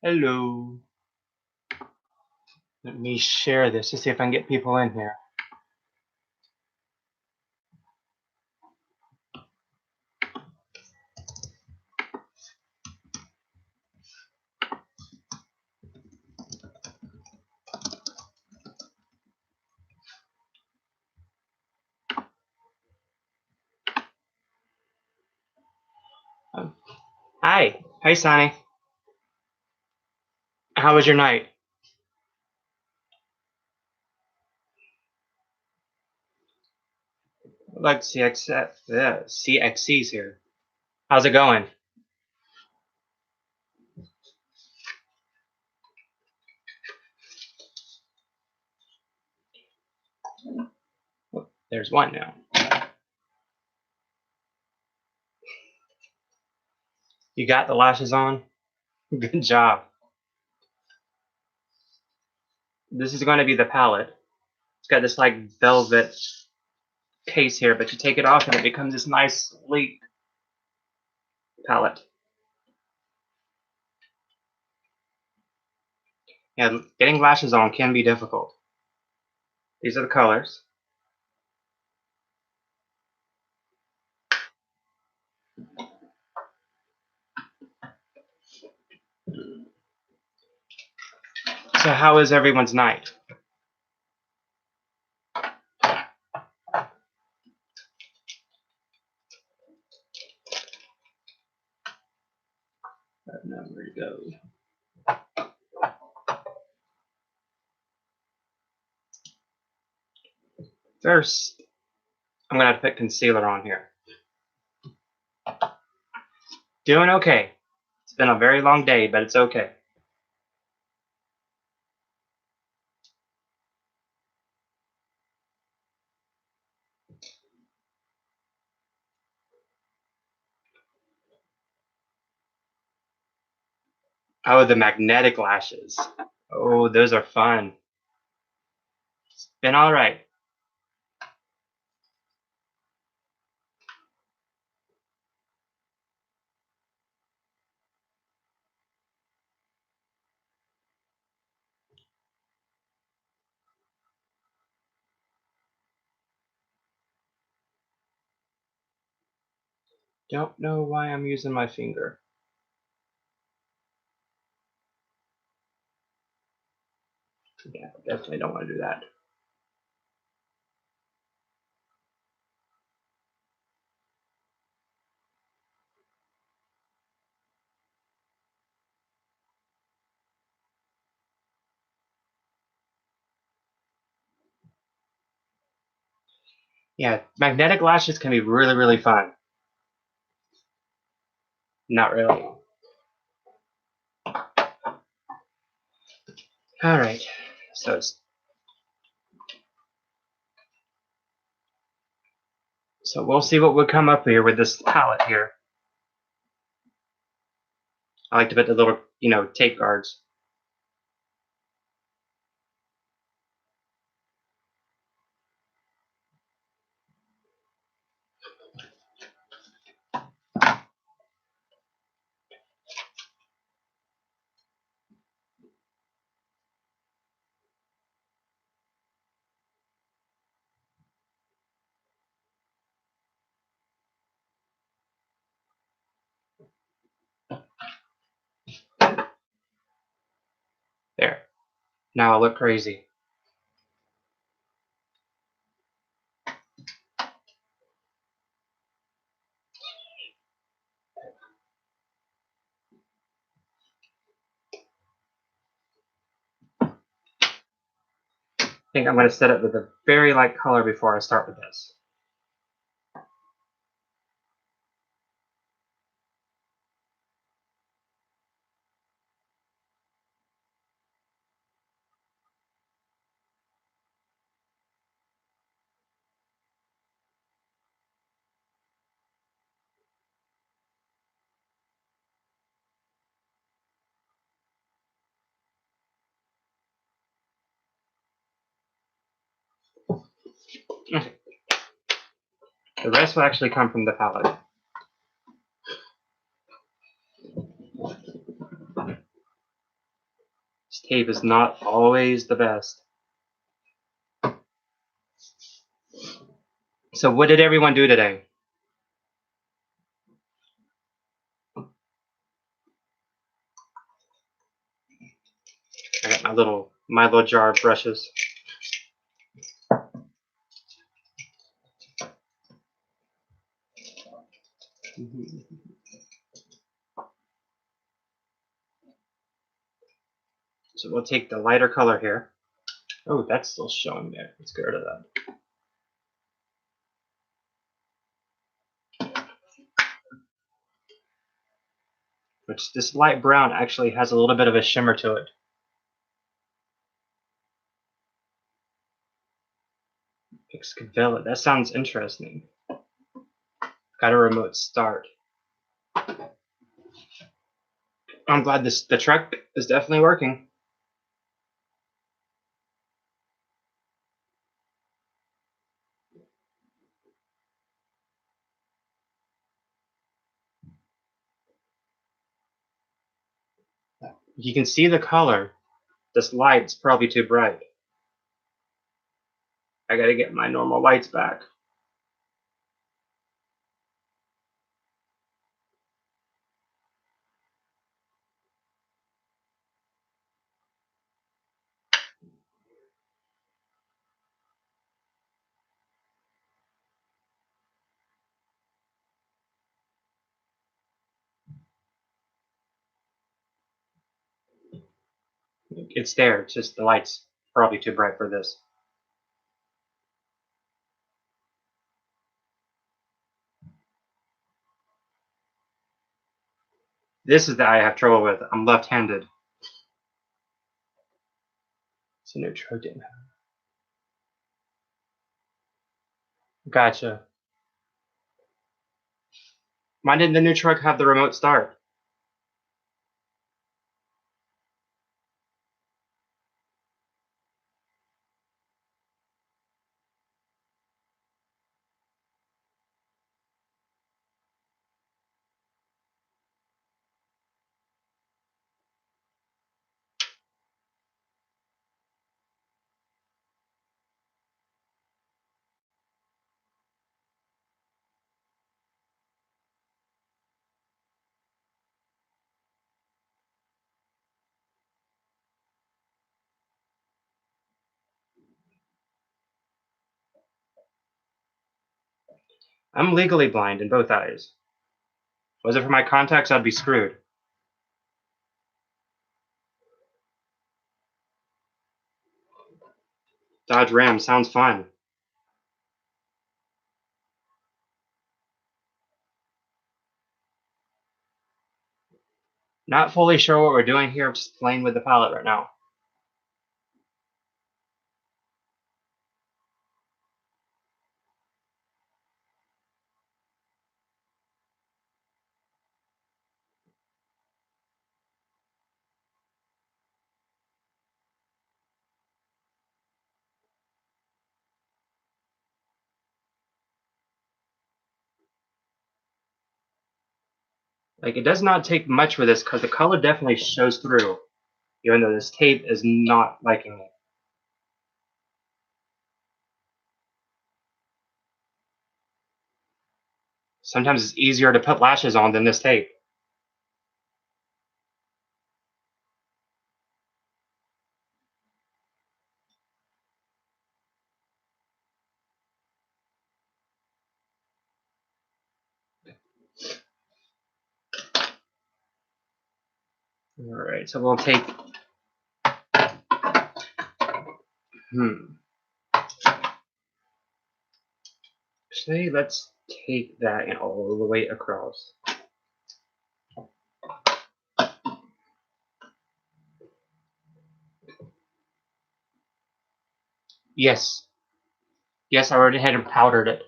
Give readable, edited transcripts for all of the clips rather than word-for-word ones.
Hello. Let me share this to see if I can get people in here. Hi. Hey, Sonny. How was your night? Like CXC's here. How's it going? Oh, there's one now. You got the lashes on? Good job. This is going to be the palette. It's got this like velvet case here, but you take it off and it becomes this nice sleek palette. Yeah, getting lashes on can be difficult. These are the colors. So how is everyone's night? Now where to go? First, I'm gonna have to put concealer on here. Doing okay. It's been a very long day, but it's okay. Oh, the magnetic lashes. Oh, those are fun. It's been all right. Don't know why I'm using my finger. Yeah, definitely don't want to do that. Yeah, magnetic lashes can be really, really fun. Not really. All right, so we'll see what would come up here with this palette here. I like to put the little, tape guards. There. Now I look crazy. I think I'm going to set it with a very light color before I start with this. Okay. The rest will actually come from the palette. tape is not always the best. So what did everyone do today? I got my little jar of brushes. So we'll take the lighter color here. Oh, that's still showing there. Let's get rid of that. Which this light brown actually has a little bit of a shimmer to it. Excavella, that sounds interesting. Got a remote start. I'm glad the truck is definitely working. You can see the color. This light's probably too bright. I gotta get my normal lights back. It's there, it's just the light's probably too bright for this. This is the eye I have trouble with. I'm left-handed. It's a neutral dim. Gotcha. Why didn't the new truck have the remote start? I'm legally blind in both eyes. Was it for my contacts, I'd be screwed. Dodge Ram sounds fun. Not fully sure what we're doing here, I'm just playing with the palette right now. Like, it does not take much for this because the color definitely shows through, even though this tape is not liking it. Sometimes it's easier to put lashes on than this tape. Alright, so we'll take... Actually, let's take that and all the way across. Yes. Yes, I already had powdered it.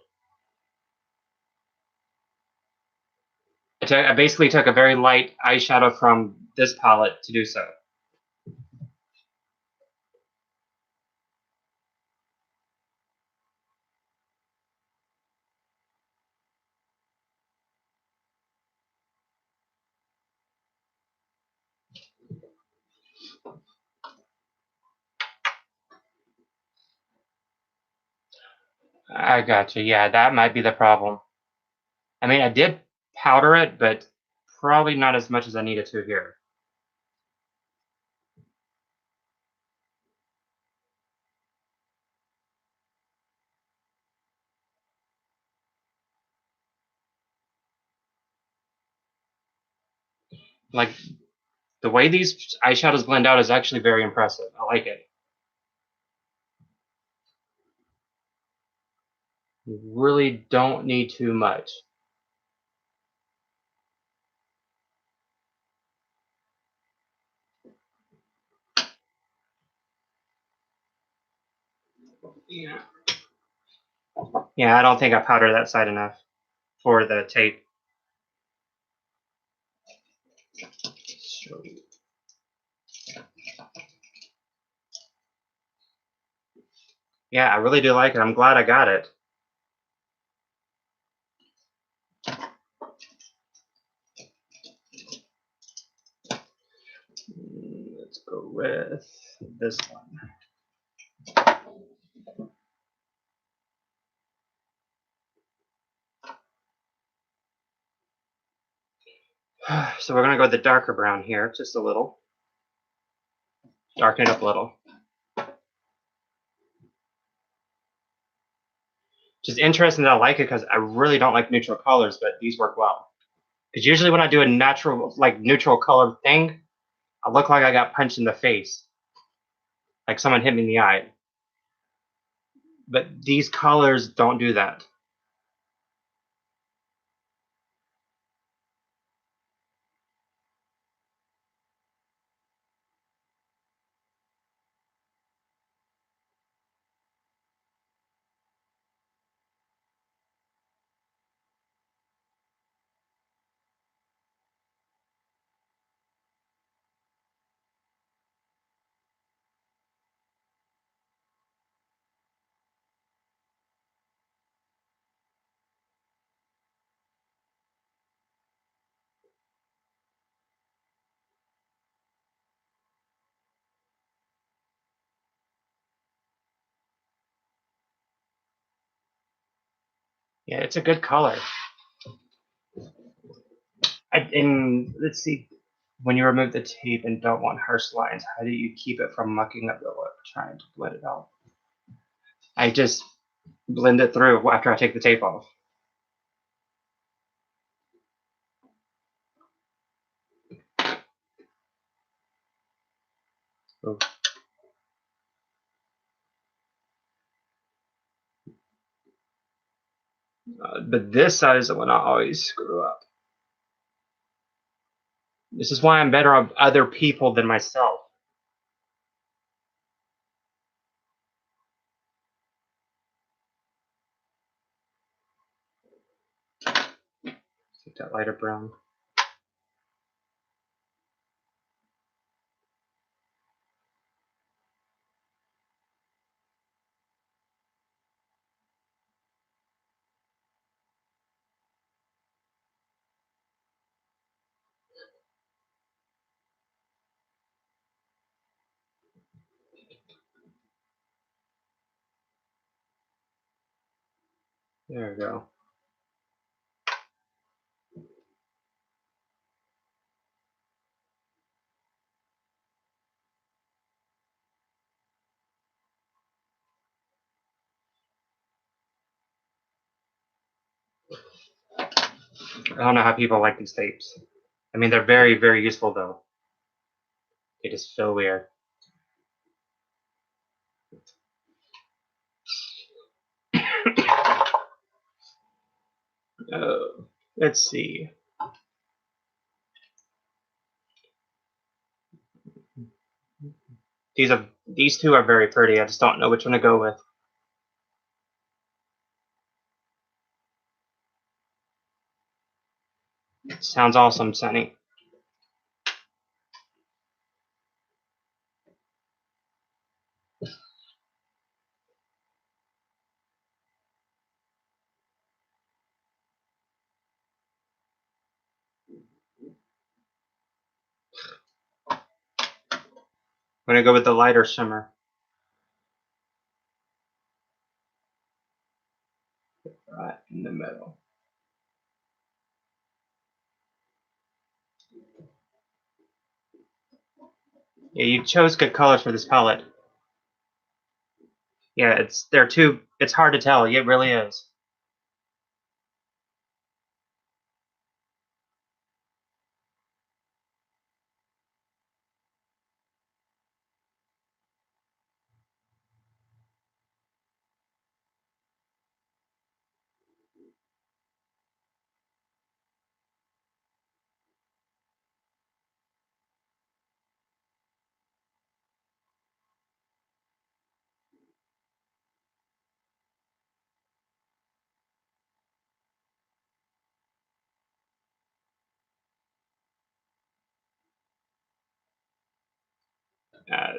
I basically took a very light eyeshadow from this palette to do so. I gotcha. Yeah, that might be the problem. I mean, I did powder it, but probably not as much as I needed to here. Like, the way these eyeshadows blend out is actually very impressive. I like it. You really don't need too much. Yeah. Yeah, I don't think I powdered that side enough for the tape. Yeah, I really do like it. I'm glad I got it. Let's go with this one. So we're gonna go with the darker brown here, just a little. Darken it up a little. Just interesting that I like it because I really don't like neutral colors, but these work well. Because usually when I do a natural, like neutral color thing, I look like I got punched in the face, like someone hit me in the eye. But these colors don't do that. Yeah, it's a good color. And let's see, when you remove the tape and don't want harsh lines, how do you keep it from mucking up the lip trying to blend it out? I just blend it through after I take the tape off. Oh. But this side is the one I always screw up. This is why I'm better on other people than myself. Take that lighter brown. There we go. I don't know how people like these tapes. I mean, they're very, very useful though. They just feel weird. Let's see. These two are very pretty. I just don't know which one to go with. Sounds awesome, Sunny. I'm gonna go with the lighter shimmer. in the middle. Yeah, you chose good colors for this palette. Yeah, it's hard to tell. It really is.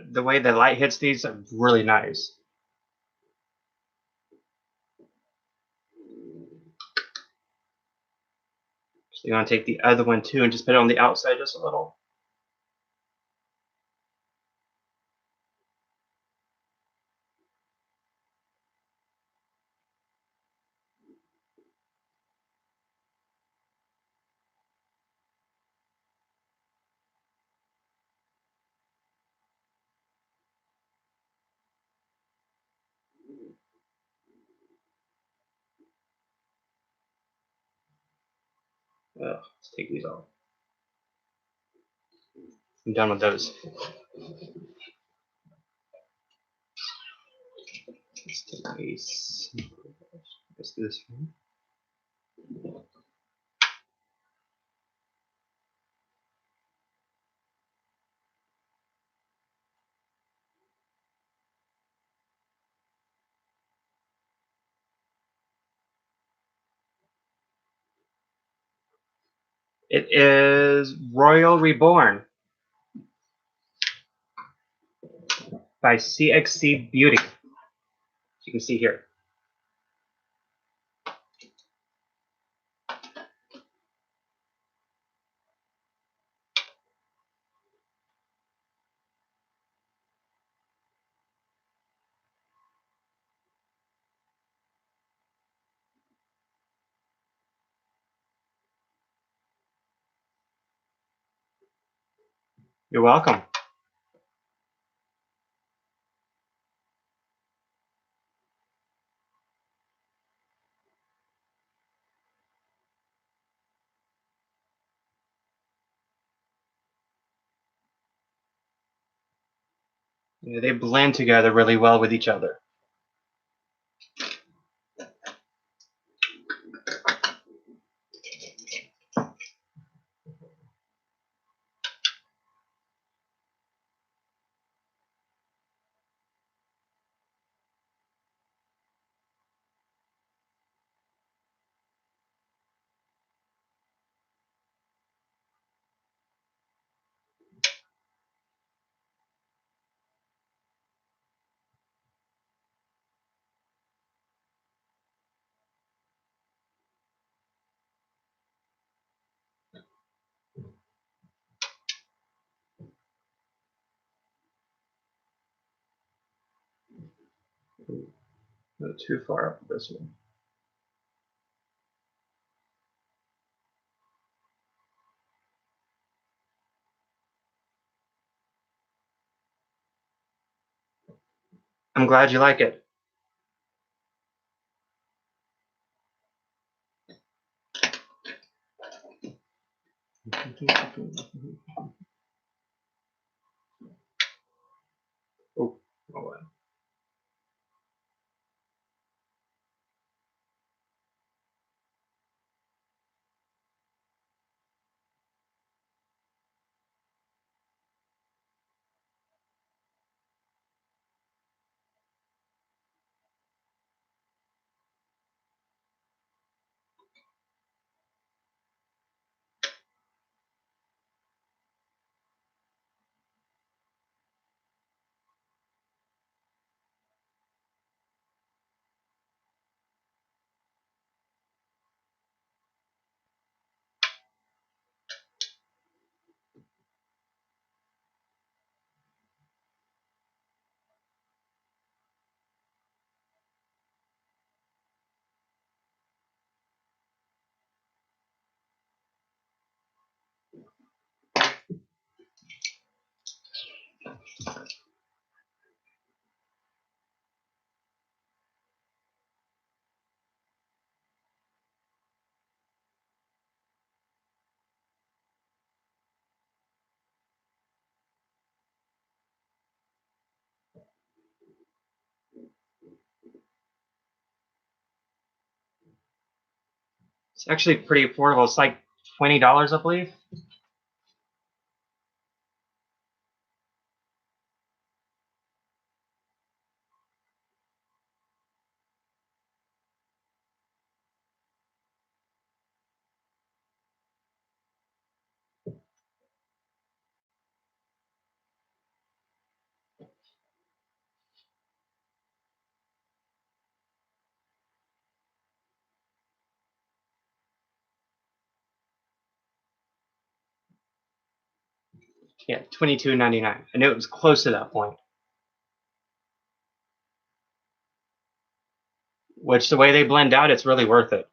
The way the light hits these are really nice. So you want to take the other one too and just put it on the outside just a little. Let's take these off. I'm done with those. Let's take these. Let's do this one. It is Royal Reborn by CXC Beauty. As you can see here. You're welcome. Yeah, they blend together really well with each other. Not too far up this one. I'm glad you like it. Oh, well. It's actually pretty affordable. It's like $20, I believe. Yeah, $22.99. I knew it was close to that point. Which the way they blend out, it's really worth it.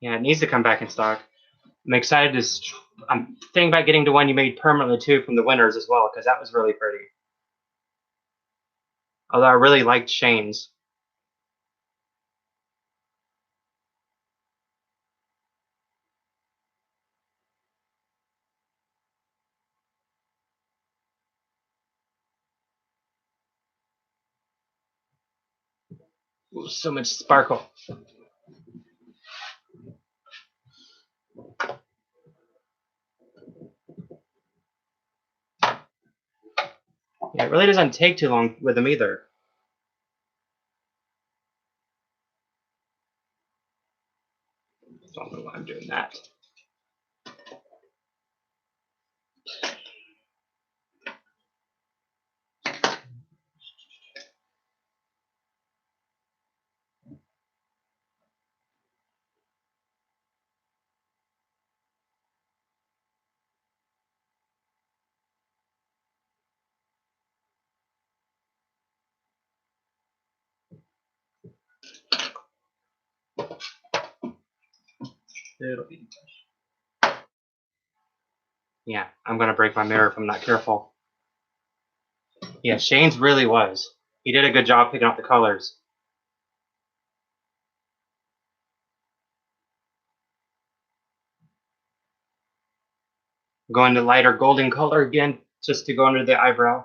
Yeah, it needs to come back in stock. I'm excited to. I'm thinking about getting the one you made permanently too from the winners as well, because that was really pretty. Although I really liked Shane's. Ooh, so much sparkle. Yeah, it really doesn't take too long with them either. Don't know why I'm doing that. It'll be. Yeah, I'm gonna break my mirror if I'm not careful. Yeah, Shane's really was. He did a good job picking out the colors. Going to lighter golden color again, just to go under the eyebrow.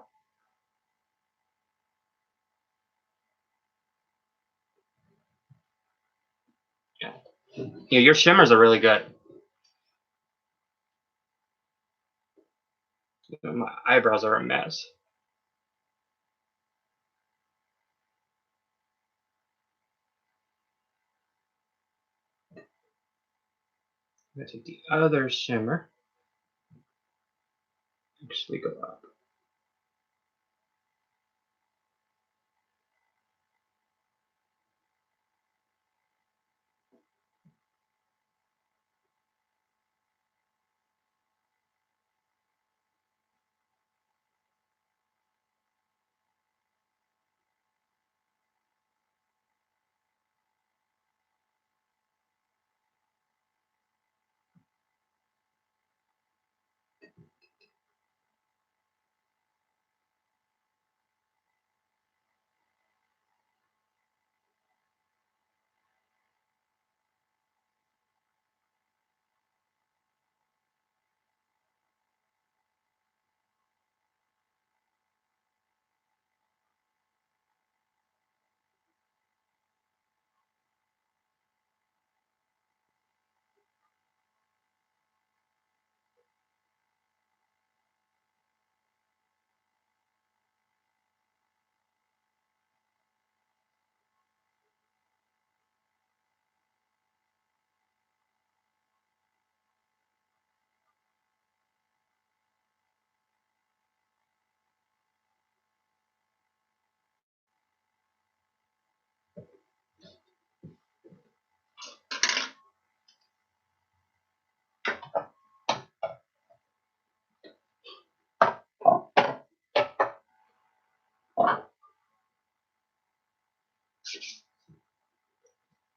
Yeah, yeah, your shimmers are really good. My eyebrows are a mess. I'm gonna take the other shimmer. Actually, go up.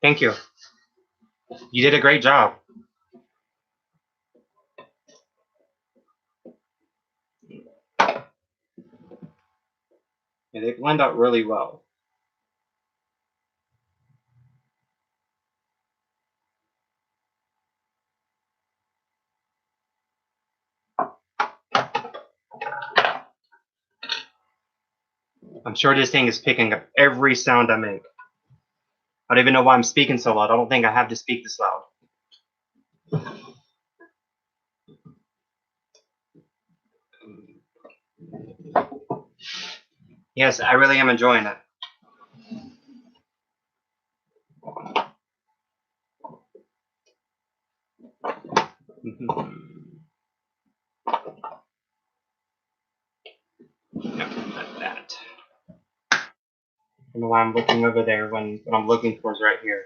Thank you. You did a great job. Yeah, they blend out really well. I'm sure this thing is picking up every sound I make. I don't even know why I'm speaking so loud. I don't think I have to speak this loud. Yes, I really am enjoying it. No, not that. I don't know why I'm looking over there when what I'm looking for is right here.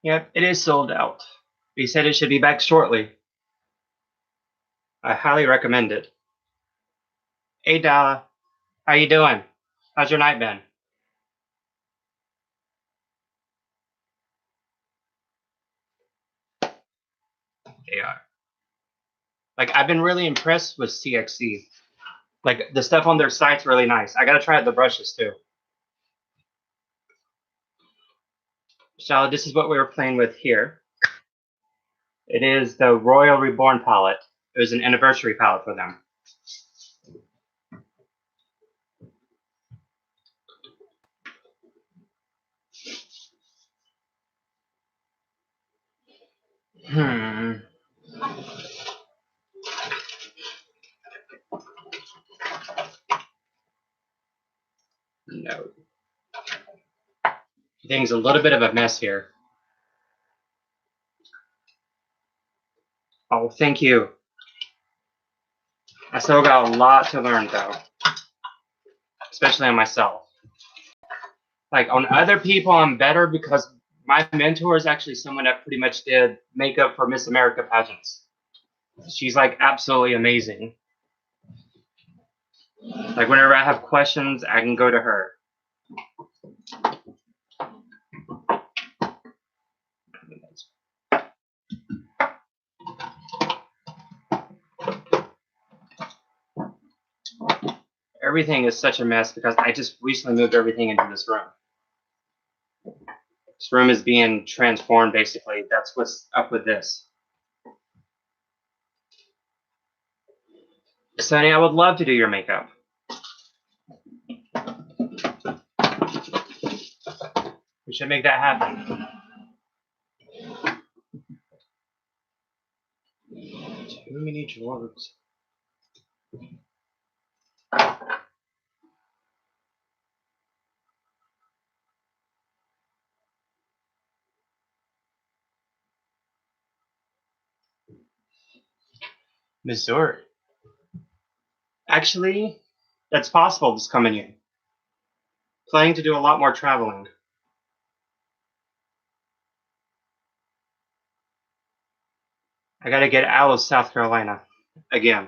Yep, it is sold out. He said it should be back shortly. I highly recommend it. Hey, Dala, how you doing? How's your night been? They are. Like, I've been really impressed with CXC. Like, the stuff on their site's really nice. I gotta try out the brushes too. So this is what we were playing with here. It is the Royal Reborn palette. It was an anniversary palette for them. Hmm. No. Thing's a little bit of a mess here. Oh, thank you. I still got a lot to learn though, especially on myself. Like on other people, I'm better because my mentor is actually someone that pretty much did makeup for Miss America pageants. She's like absolutely amazing. Like whenever I have questions, I can go to her. Everything is such a mess because I just recently moved everything into this room. This room is being transformed basically. That's what's up with this. Sonny, I would love to do your makeup. We should make that happen. Too many drawers. Missouri. Actually, that's possible this coming year. Planning to do a lot more traveling. I gotta get out of South Carolina again.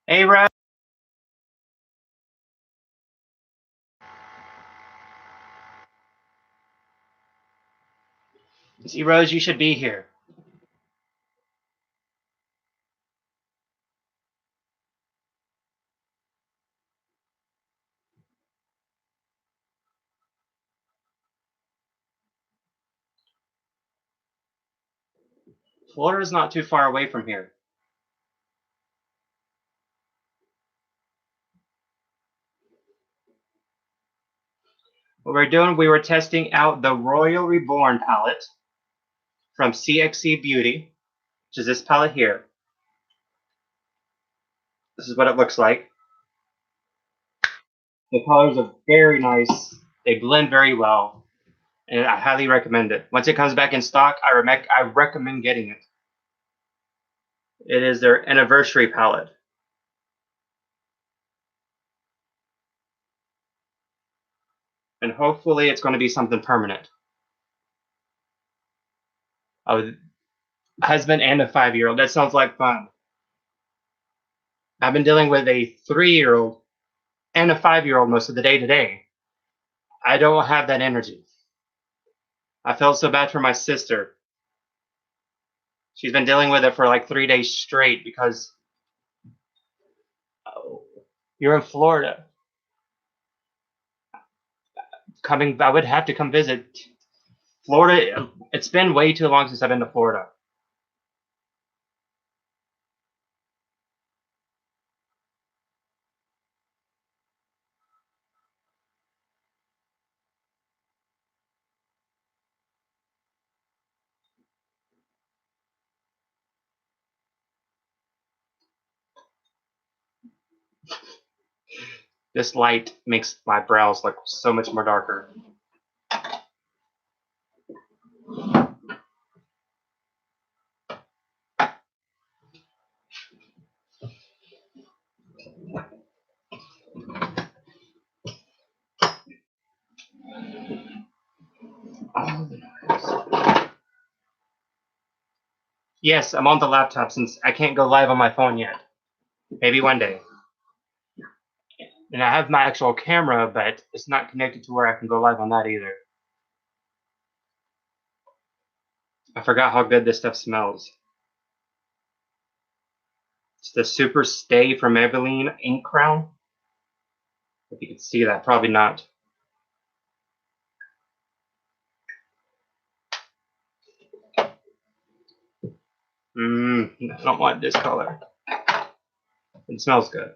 Hey, Rap. See, Rose, you should be here. Florida's not too far away from here. What we're doing, we were testing out the Royal Reborn palette from CXC Beauty, which is this palette here. This is what it looks like. The colors are very nice. They blend very well, and I highly recommend it. Once it comes back in stock, I recommend getting it. It is their anniversary palette. And hopefully it's going to be something permanent. Oh, husband and a 5-year-old. That sounds like fun. I've been dealing with a 3-year-old and a 5-year-old most of the day today. I don't have that energy. I felt so bad for my sister. She's been dealing with it for like 3 days straight because oh, you're in Florida. I would have to come visit. Florida, it's been way too long since I've been to Florida. This light makes my brows look so much more darker. Yes, I'm on the laptop since I can't go live on my phone yet. Maybe one day. And I have my actual camera, but it's not connected to where I can go live on that either. I forgot how good this stuff smells. It's the Super Stay from Maybelline Ink Crown. If you can see that, probably not. I don't want this color. It smells good.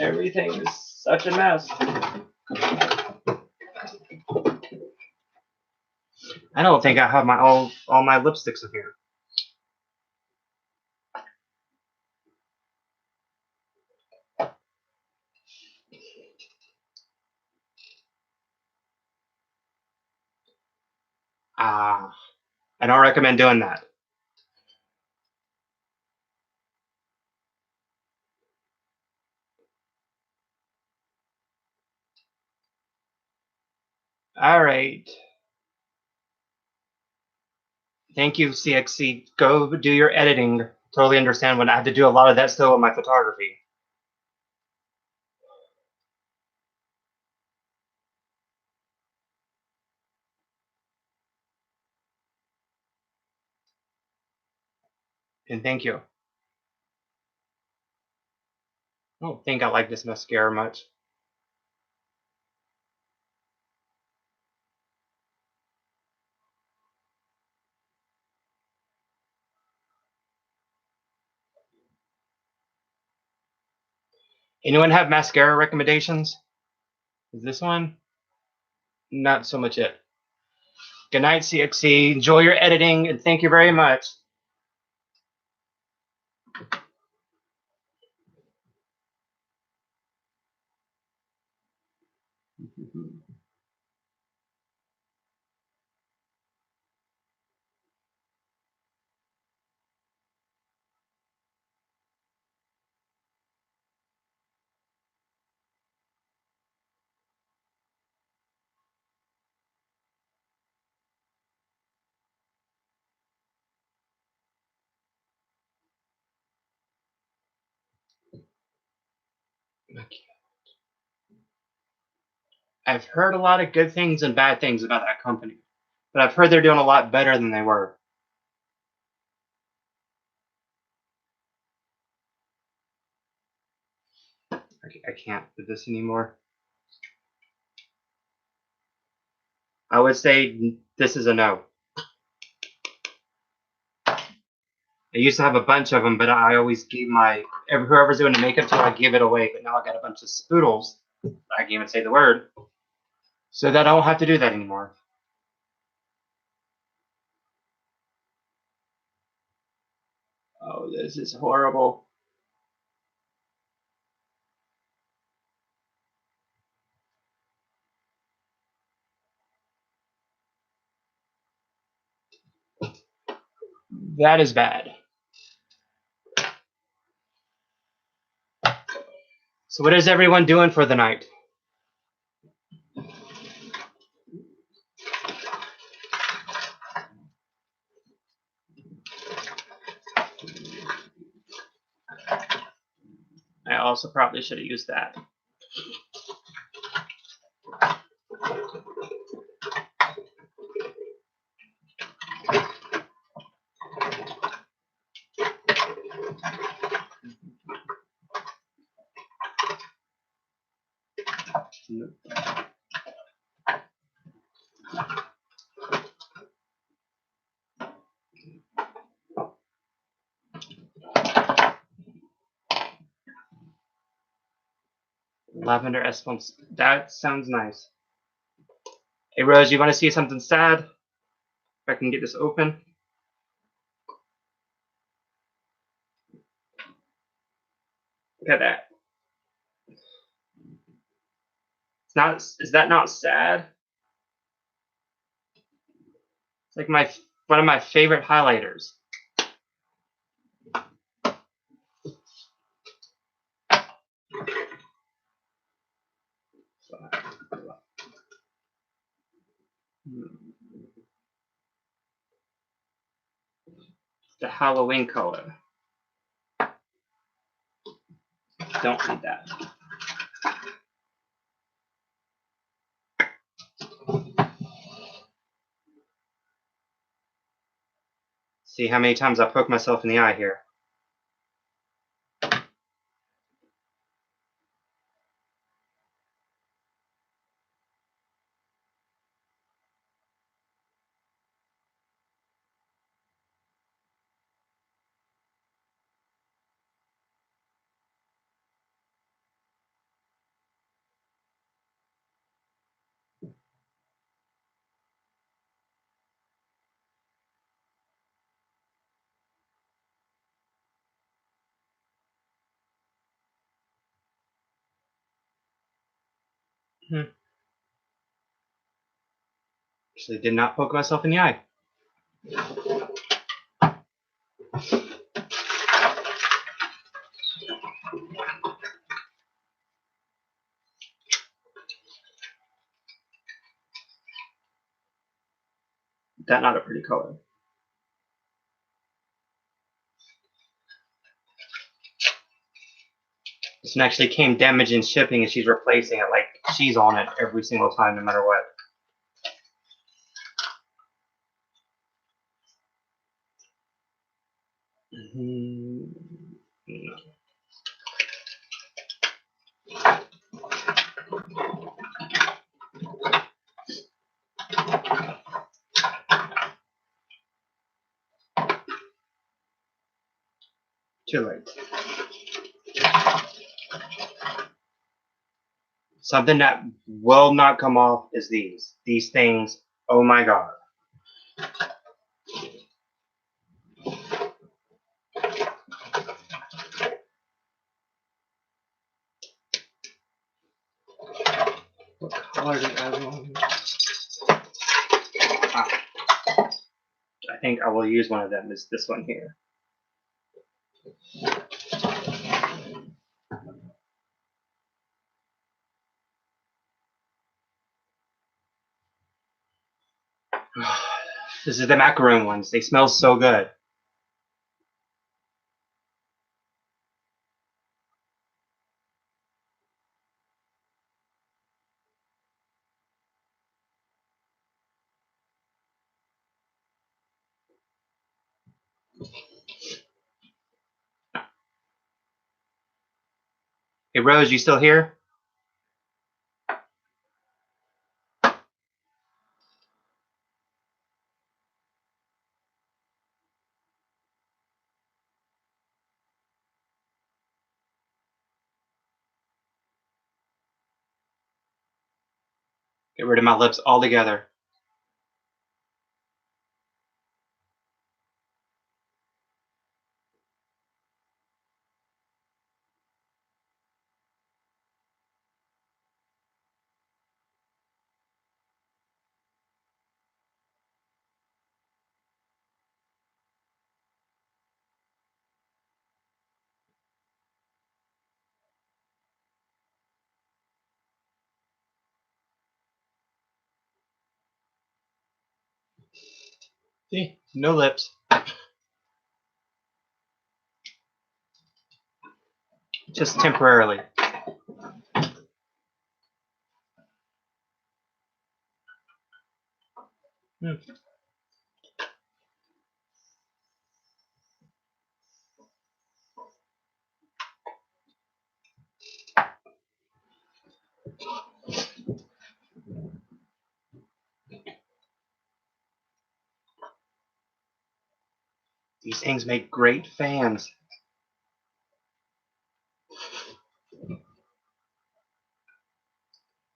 Everything is such a mess. I don't think I have my all my lipsticks in here. I don't recommend doing that. All right. Thank you, CXC. Go do your editing. Totally understand when I have to do a lot of that still with my photography. And thank you. I don't think I like this mascara much. Anyone have mascara recommendations? Is this one? Not so much it. Good night, CXC. Enjoy your editing, and thank you very much. I've heard a lot of good things and bad things about that company, but I've heard they're doing a lot better than they were. I can't do this anymore. I would say this is a no. I used to have a bunch of them, but I always gave whoever's doing the makeup to I give it away. But now I got a bunch of spoodles. I can't even say the word, so that I don't have to do that anymore. Oh, this is horrible. That is bad. So what is everyone doing for the night? I also probably should have used that. Lavender Espons. That sounds nice. Hey Rose, you want to see something sad? If I can get this open. Look at that. It's not. Is that not sad? It's like one of my favorite highlighters. The Halloween color. Don't need that. See how many times I poke myself in the eye here. Actually, did not poke myself in the eye. That not a pretty color. This one actually came damaged in shipping, and she's replacing it like she's on it every single time, no matter what. No. Too late. Something that will not come off is these. These things, oh my god. What color did I want? I think I will use one of them. Is this one here? This is the macaroon ones. They smell so good. Hey, Rose, you still here? Get rid of my lips altogether. See? No lips. Just temporarily. Hmm. These things make great fans.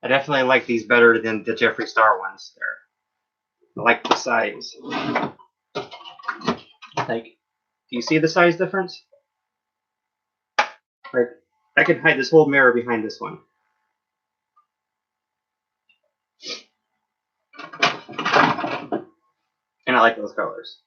I definitely like these better than the Jeffree Star ones. I like the size. Like, do you see the size difference? Like, I could hide this whole mirror behind this one. And I like those colors.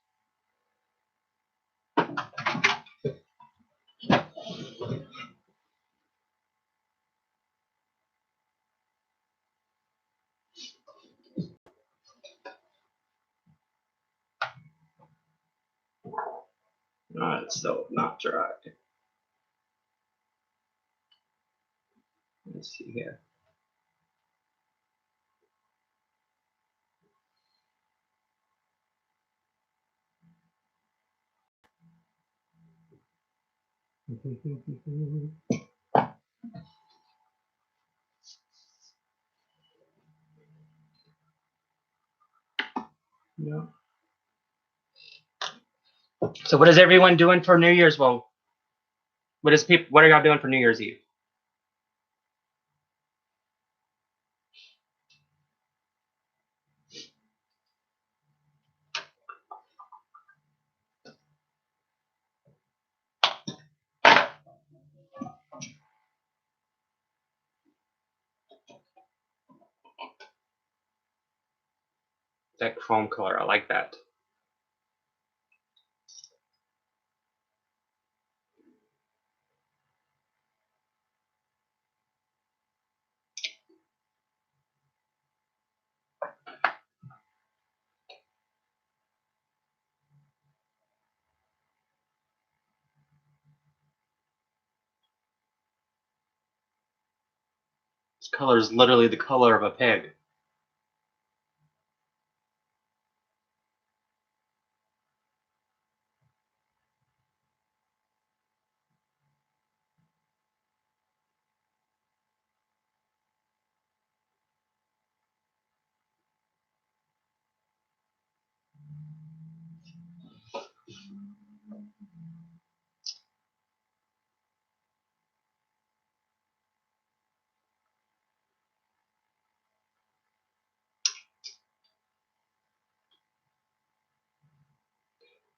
It's still not dry. Let's see here. No. So what is everyone doing for New Year's? Well, what are y'all doing for New Year's Eve? That chrome color, I like that. This color is literally the color of a pig.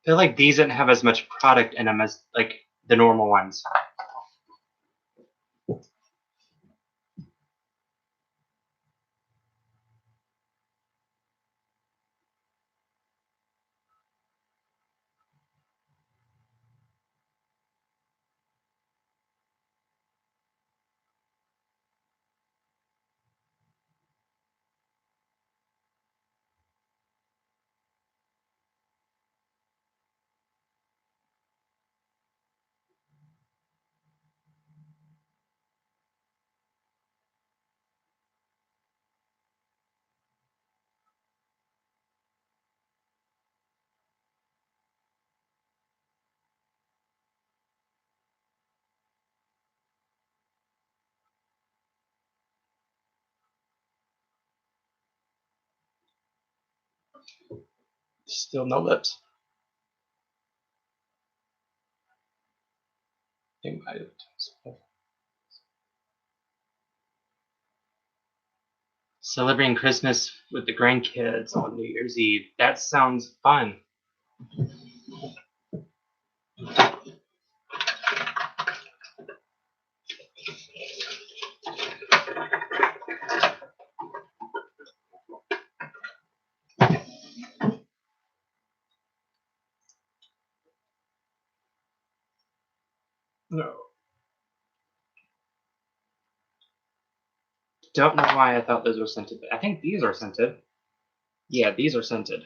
I feel like these didn't have as much product in them as like the normal ones. Still no lips. Think about it. Celebrating Christmas with the grandkids on New Year's Eve. That sounds fun. No. Don't know why I thought those were scented, but I think these are scented. Yeah, these are scented.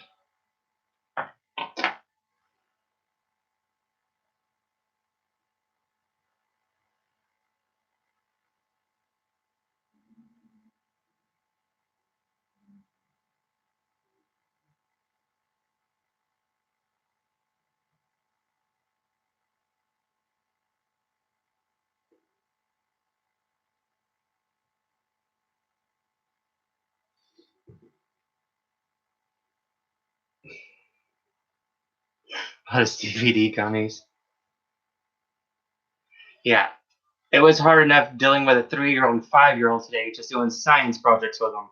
Those DVD gummies. Yeah, it was hard enough dealing with a 3-year-old and 5-year-old today, just doing science projects with them.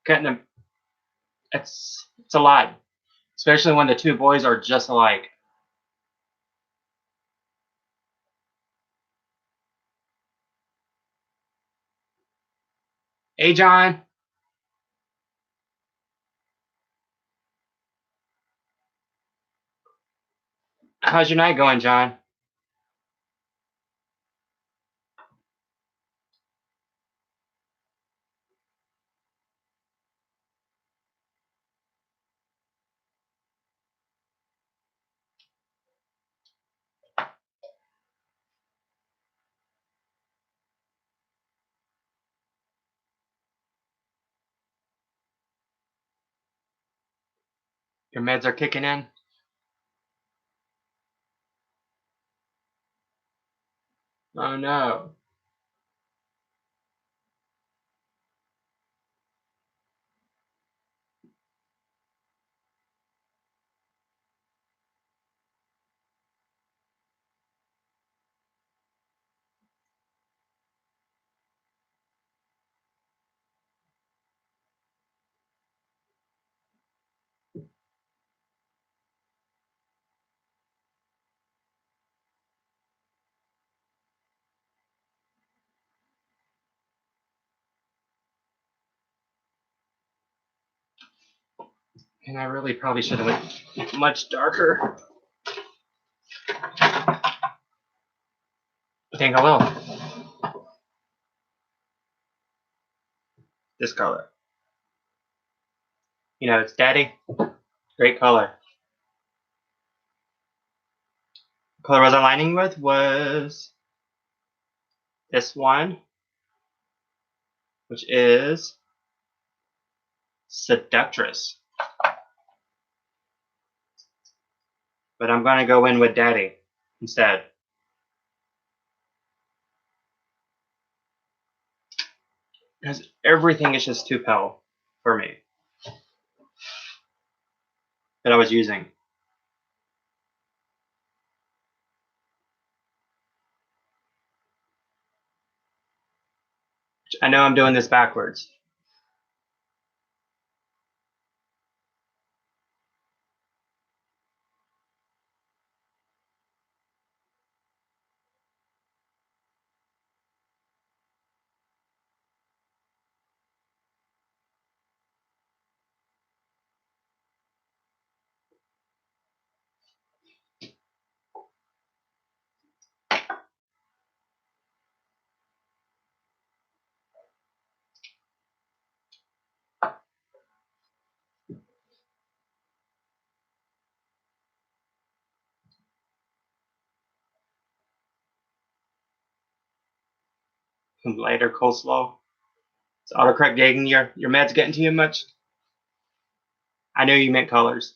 Cutting them. It's a lot, especially when the two boys are just alike. Hey, John. How's your night going, John? Your meds are kicking in? Oh, no. And I really probably should have went much darker. I think I will. This color. You know, it's Daddy. Great color. The color I was aligning with was this one, which is Seductress. But I'm going to go in with Daddy instead. Because everything is just too pale for me that I was using. I know I'm doing this backwards. Lighter coleslaw. Is autocorrect getting your meds getting to you much? I know you meant colors.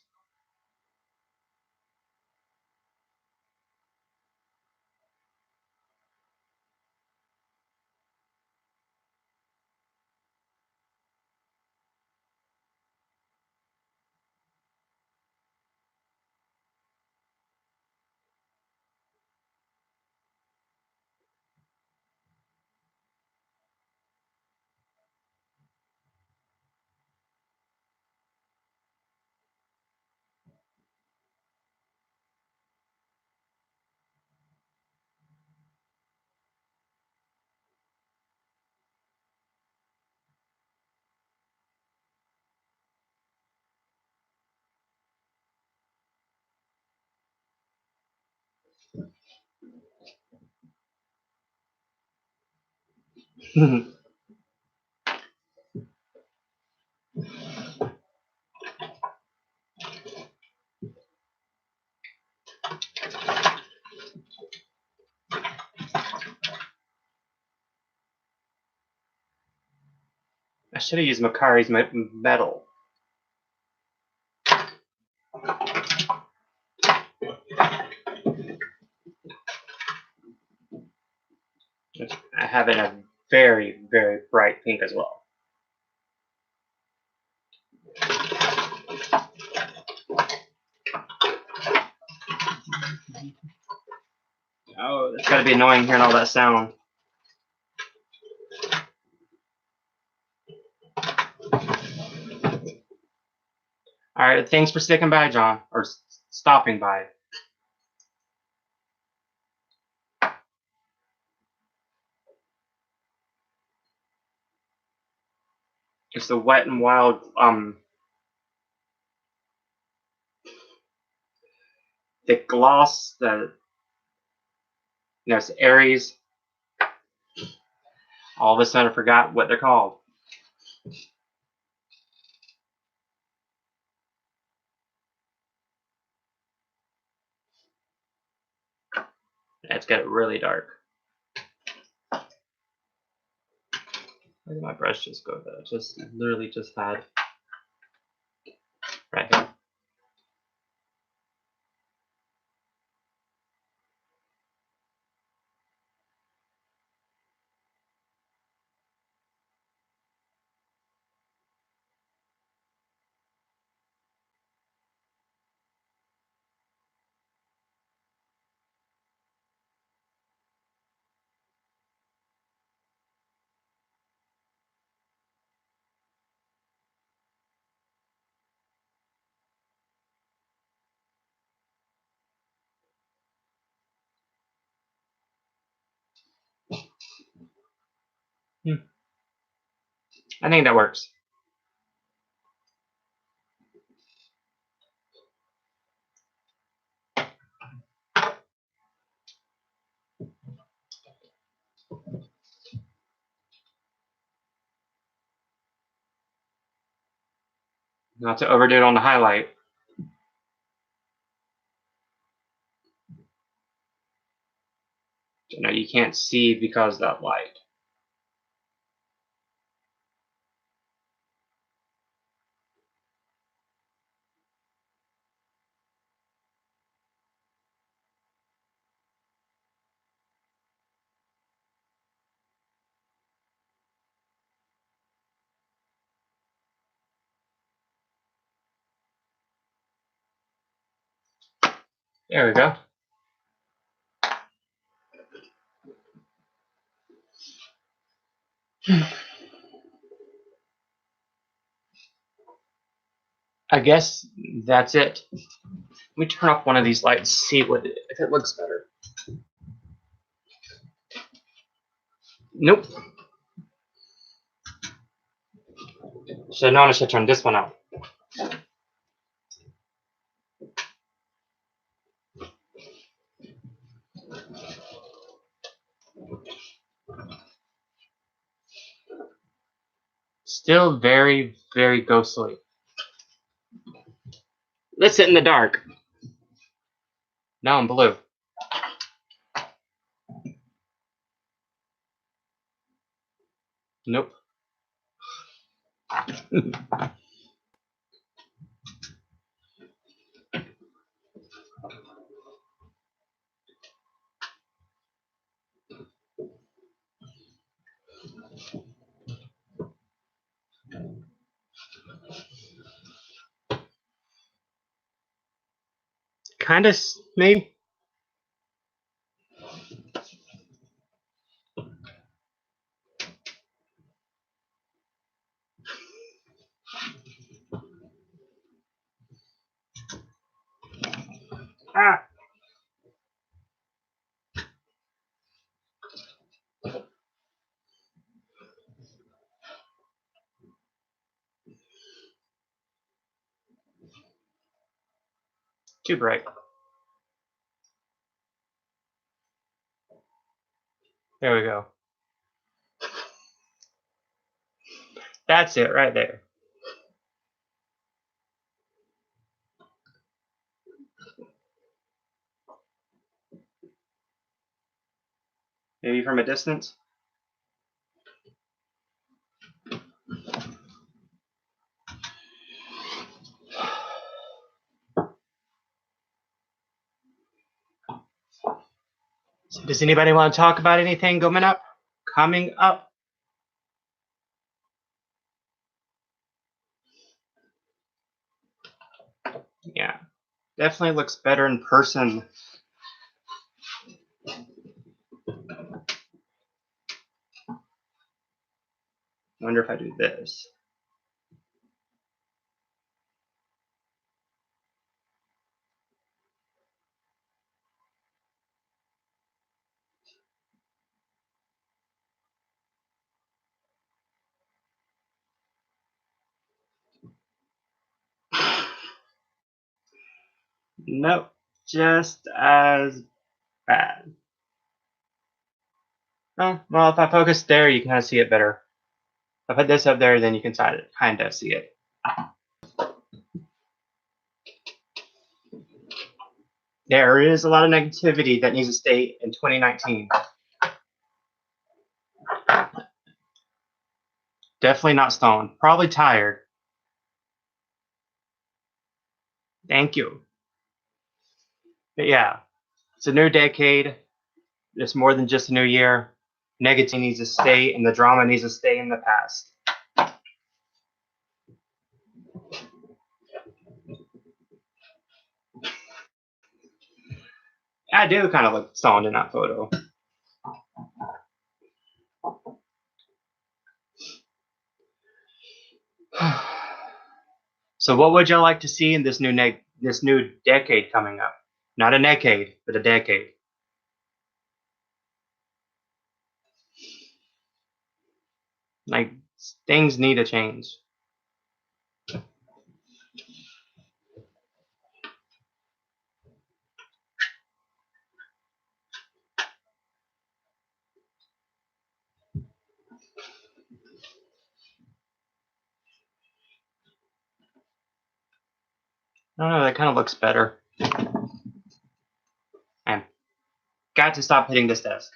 I should have used Makari's metal. I have it in a very, very bright pink as well. Oh, it's gotta be annoying hearing all that sound. Alright, thanks for sticking by, John. Or stopping by. It's the Wet and Wild, the gloss, it's Aries. All of a sudden I forgot what they're called. It's got it really dark. Where did my brush just go? That just literally just had right here. I think that works. Not to overdo it on the highlight. You know, you can't see because of that light. There we go. I guess that's it. Let me turn off one of these lights, see if it looks better. Nope. Should have known I should turn this one out. Still very, very ghostly. Let's sit in the dark. Now I'm blue. Nope. Kind of, maybe. Ah. Too bright. There we go. That's it right there. Maybe from a distance. So does anybody want to talk about anything coming up? Coming up? Yeah, definitely looks better in person. Wonder if I do this. Nope, just as bad. Oh, well, if I focus there, you can kind of see it better. If I put this up there, then you can kind of see it. There is a lot of negativity that needs to stay in 2019. Definitely not stoned. Probably tired. Thank you. But yeah, it's a new decade. It's more than just a new year. Negativity needs to stay, and the drama needs to stay in the past. I do kind of look stoned in that photo. So, what would y'all like to see in this new decade coming up? Not a decade, but a decade. Like, things need to change. I don't know, that kind of looks better. And got to stop hitting this desk.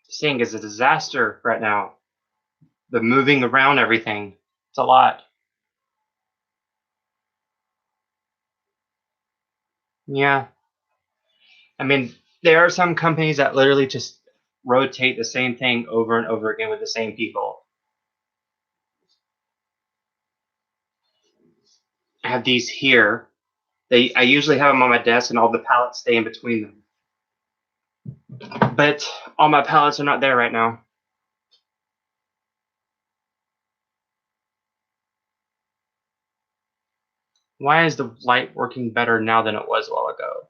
This thing is a disaster right now. The moving around everything. It's a lot. Yeah. I mean, there are some companies that literally just rotate the same thing over and over again with the same people. I have these here. I usually have them on my desk, and all the pallets stay in between them. But all my pallets are not there right now. Why is the light working better now than it was a while ago?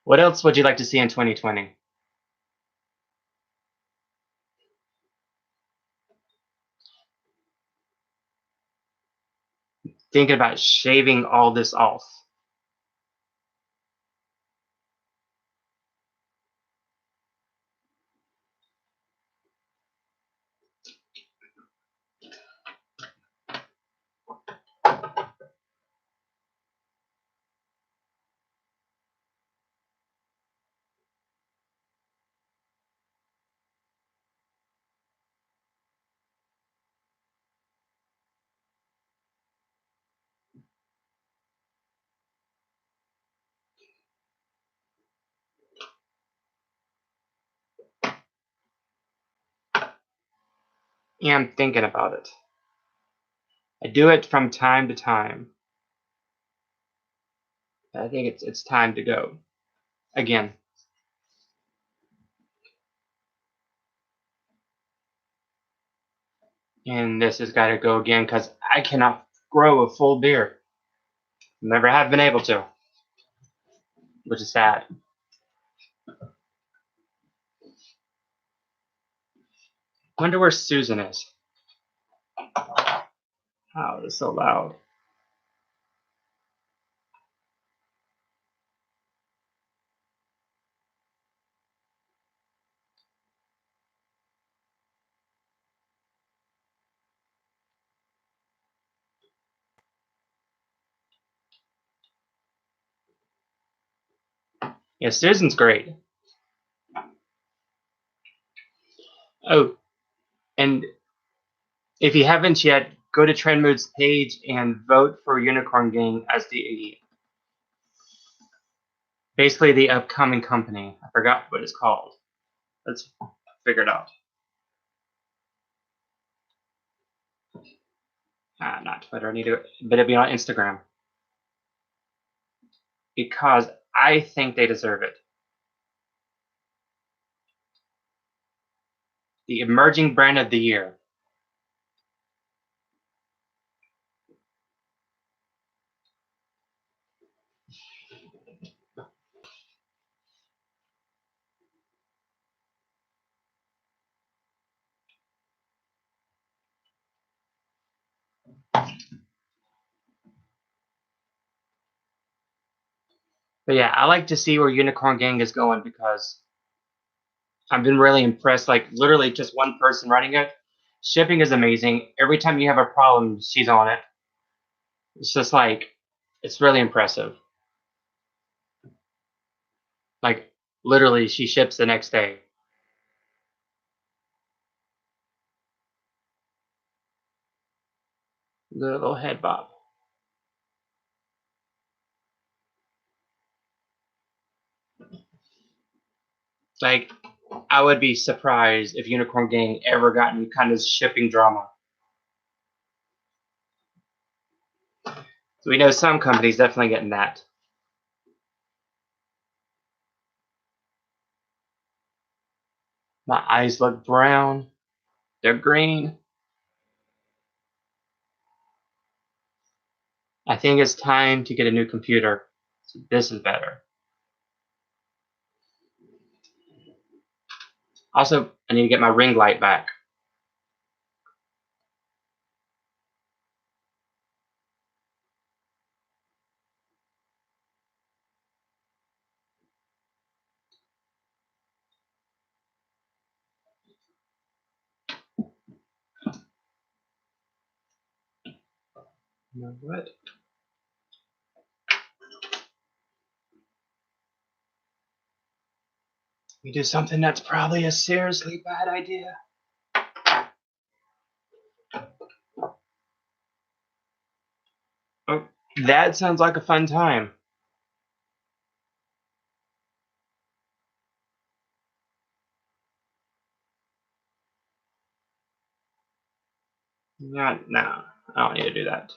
What else would you like to see in 2020? Thinking about shaving all this off. Yeah, I'm thinking about it. I do it from time to time. I think it's time to go. Again. And this has got to go again because I cannot grow a full beard. Never have been able to, which is sad. Wonder where Susan is. Oh, it's so loud. Yeah, Susan's great. Oh, and if you haven't yet, go to Trendmood's page and vote for Unicorn Gang as the basically the upcoming company. I forgot what it's called. Let's figure it out. Not Twitter. I need to, but it'll be on Instagram because I think they deserve it. The emerging brand of the year. But yeah, I like to see where Unicorn Gang is going because I've been really impressed. Like literally just one person running it. Shipping is amazing. Every time you have a problem, she's on it. It's just like it's really impressive. Like literally, she ships the next day. The little head bob. Like I would be surprised if Unicorn Gang ever got any kind of shipping drama. So we know some companies definitely getting that. My eyes look brown. They're green. I think it's time to get a new computer. So this is better. Also, I need to get my ring light back. You know what? We do something that's probably a seriously bad idea. Oh, that sounds like a fun time. Yeah, no, I don't need to do that.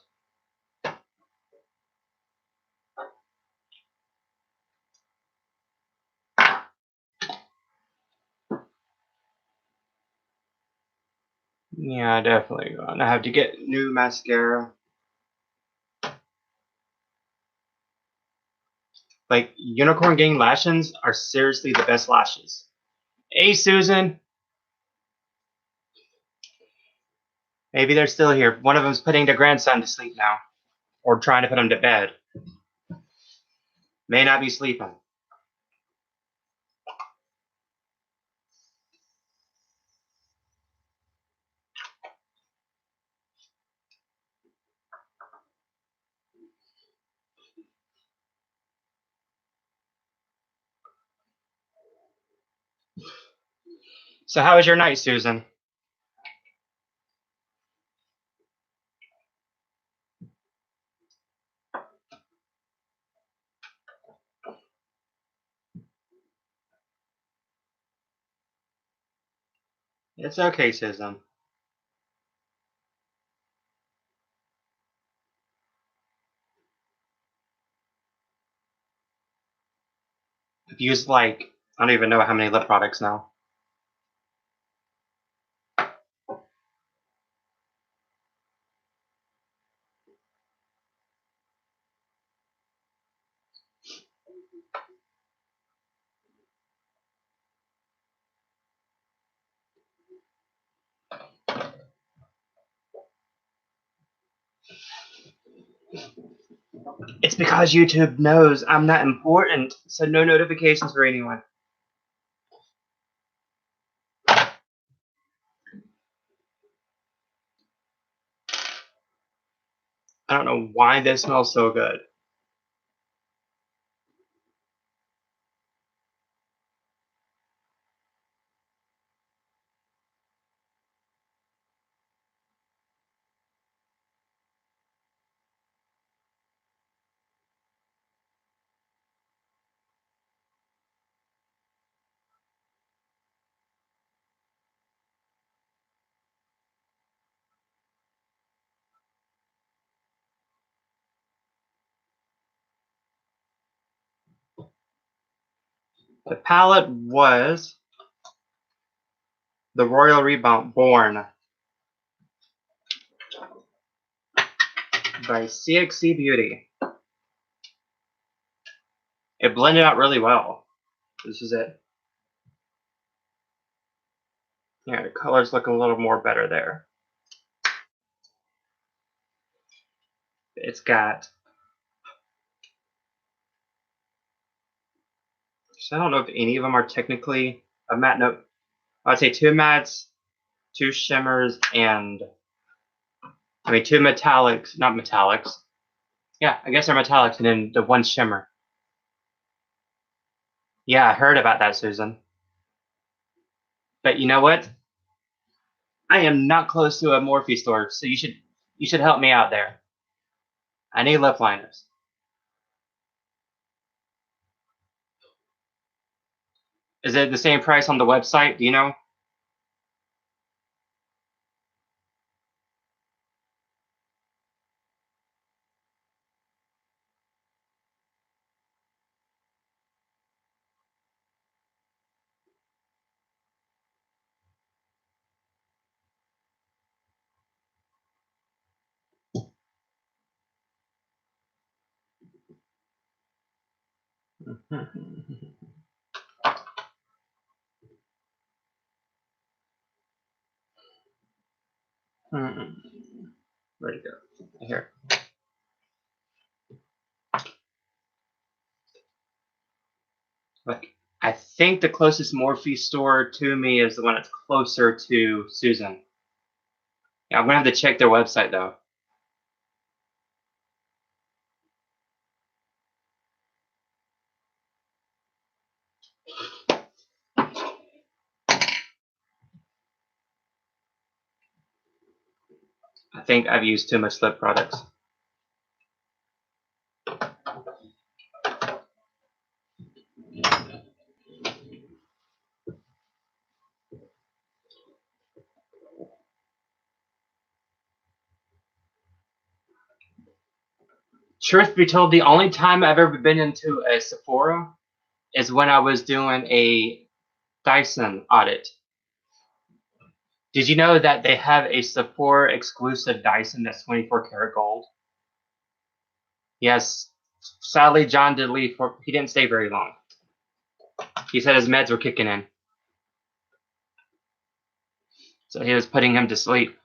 Yeah, definitely. I have to get new mascara. Like Unicorn Gang lashes are seriously the best lashes. Hey, Susan. Maybe they're still here. One of them's putting their grandson to sleep now, or trying to put him to bed. May not be sleeping. So, how was your night, Susan? It's okay, Susan. I've used like I don't even know how many lip products now. It's because YouTube knows I'm not important, so no notifications for anyone. I don't know why this smells so good. The palette was the Royal Reborn by CXC Beauty. It blended out really well. This is it. Yeah, the colors look a little more better there. It's got, so I don't know if any of them are technically a matte note. I'd say 2 mattes, 2 shimmers, and I mean 2 metallics, not metallics. Yeah, I guess they're metallics, and then the 1 shimmer. Yeah, I heard about that, Susan. But you know what? I am not close to a Morphe store, so you should help me out there. I need lip liners. Is it the same price on the website? Do you know? Where'd it go? Here. Like, I think the closest Morphe store to me is the one that's closer to Susan. Yeah, I'm gonna have to check their website though. I think I've used too much lip products. Truth be told, the only time I've ever been into a Sephora is when I was doing a Dyson audit. Did you know that they have a Sephora exclusive Dyson that's 24 karat gold? Yes. Sadly, John did leave. He didn't stay very long. He said his meds were kicking in. So he was putting him to sleep.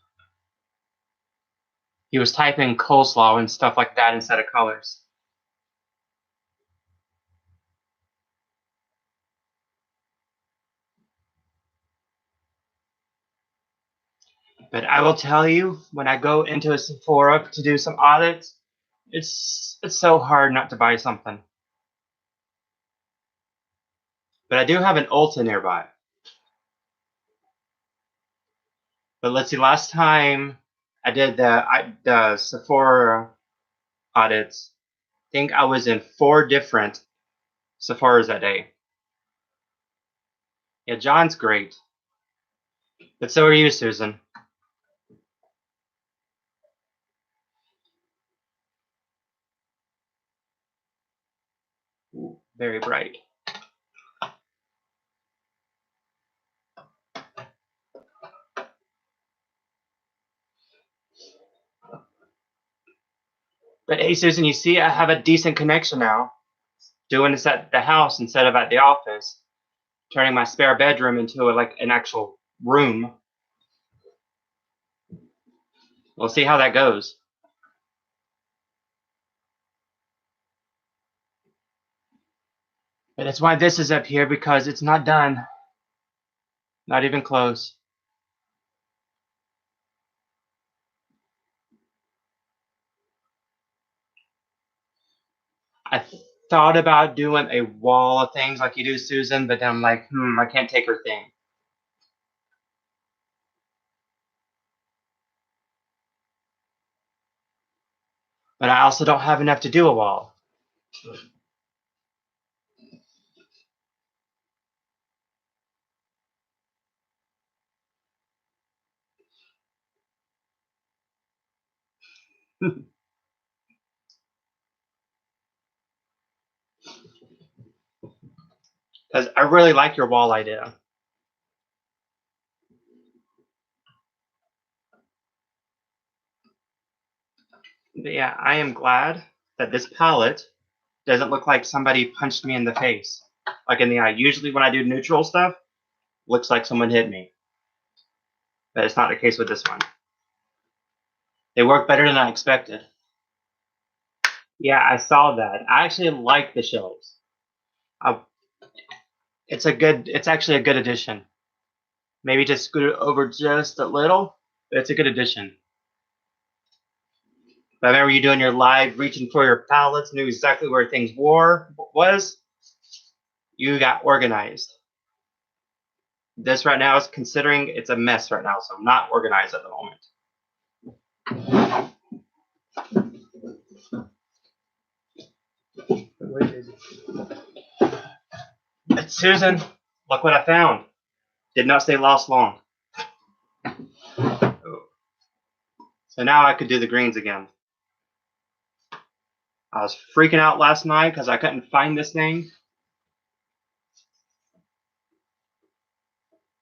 He was typing coleslaw and stuff like that instead of colors. But I will tell you, when I go into a Sephora to do some audits, it's so hard not to buy something. But I do have an Ulta nearby. But let's see, last time I did the Sephora audits, I think I was in 4 different Sephoras that day. Yeah, John's great. But so are you, Susan. Ooh, very bright. But hey, Susan, you see, I have a decent connection now. Doing this at the house instead of at the office. Turning my spare bedroom into like an actual room. We'll see how that goes. But that's why this is up here, because it's not done. Not even close. I thought about doing a wall of things like you do, Susan, but then I'm like, I can't take her thing. But I also don't have enough to do a wall. Because I really like your wall idea. But yeah, I am glad that this palette doesn't look like somebody punched me in the face, like in the eye. Usually when I do neutral stuff, looks like someone hit me. But it's not the case with this one. They work better than I expected. Yeah, I saw that. I actually like the shelves. It's actually a good addition. Maybe just scoot it over just a little, but it's a good addition. But I remember you doing your live, reaching for your palettes, knew exactly where things was. You got organized. This right now is considering it's a mess right now, so I'm not organized at the moment. But Susan, look what I found. Did not stay lost long. So now I could do the greens again. I was freaking out last night because I couldn't find this thing.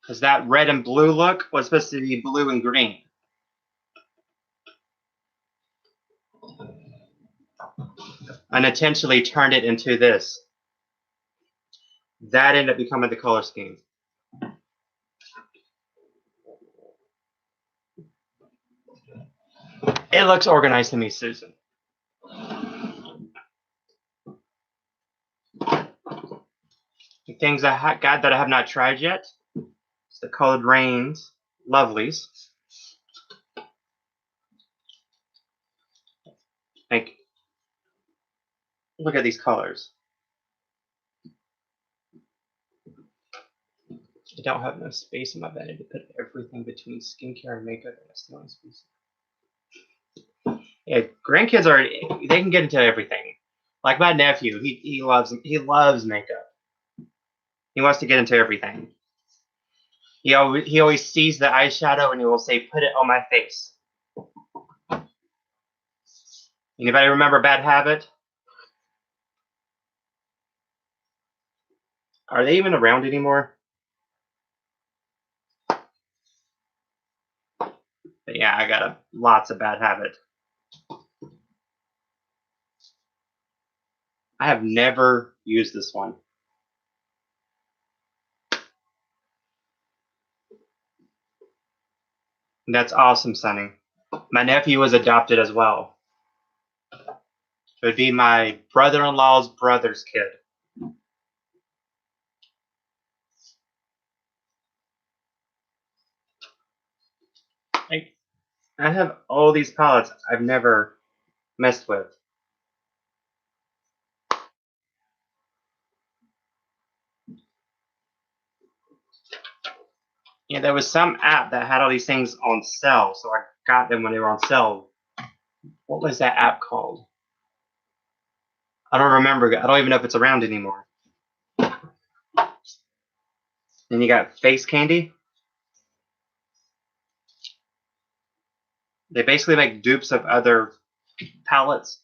Because that red and blue look was supposed to be blue and green. Unintentionally turned it into this. That ended up becoming the color scheme. It looks organized to me, Susan. The things I got that I have not tried yet. It's the colored rains, lovelies. Like, look at these colors. I don't have enough space in my bed to put everything between skincare and makeup, and that's the only space. Yeah, grandkids they can get into everything. Like my nephew, he loves makeup. He wants to get into everything. He always sees the eyeshadow and he will say, "Put it on my face." Anybody remember Bad Habit? Are they even around anymore? But yeah, I got lots of Bad Habit. I have never used this one. That's awesome, Sonny. My nephew was adopted as well. It would be my brother-in-law's brother's kid. I have all these palettes I've never messed with. Yeah, there was some app that had all these things on sale, so I got them when they were on sale. What was that app called? I don't remember. I don't even know if it's around anymore. Then you got Face Candy. They basically make dupes of other palettes.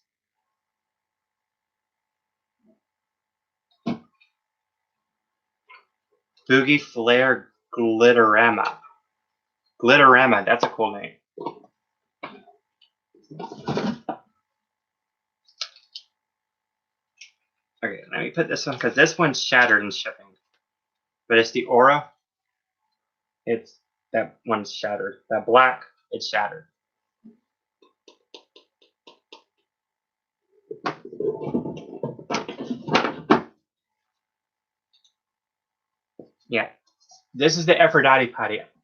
Boogie Flare Glitterama. Glitterama, that's a cool name. Okay, let me put this one, because this one's shattered in shipping. But it's the Aura. That one's shattered. That black, it's shattered. Yeah, this is the Aphrodite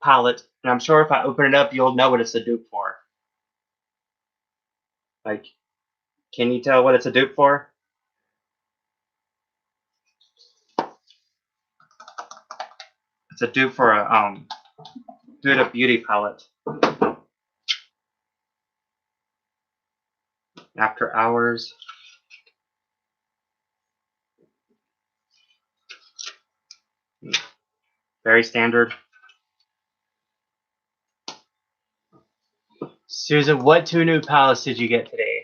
palette, and I'm sure if I open it up, you'll know what it's a dupe for. Like, can you tell what it's a dupe for? It's a dupe for a Huda Beauty palette. After Hours. Very standard. Susan, what 2 new palettes did you get today?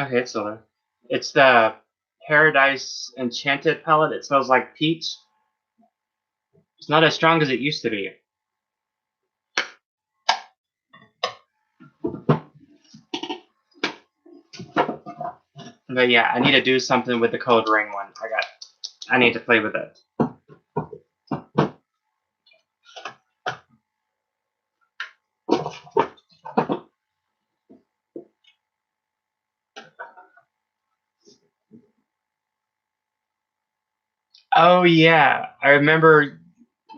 Okay, it's still there. It's the Paradise Enchanted palette. It smells like peach. It's not as strong as it used to be. But yeah, I need to do something with the colored ring one. I need to play with it. Oh yeah, I remember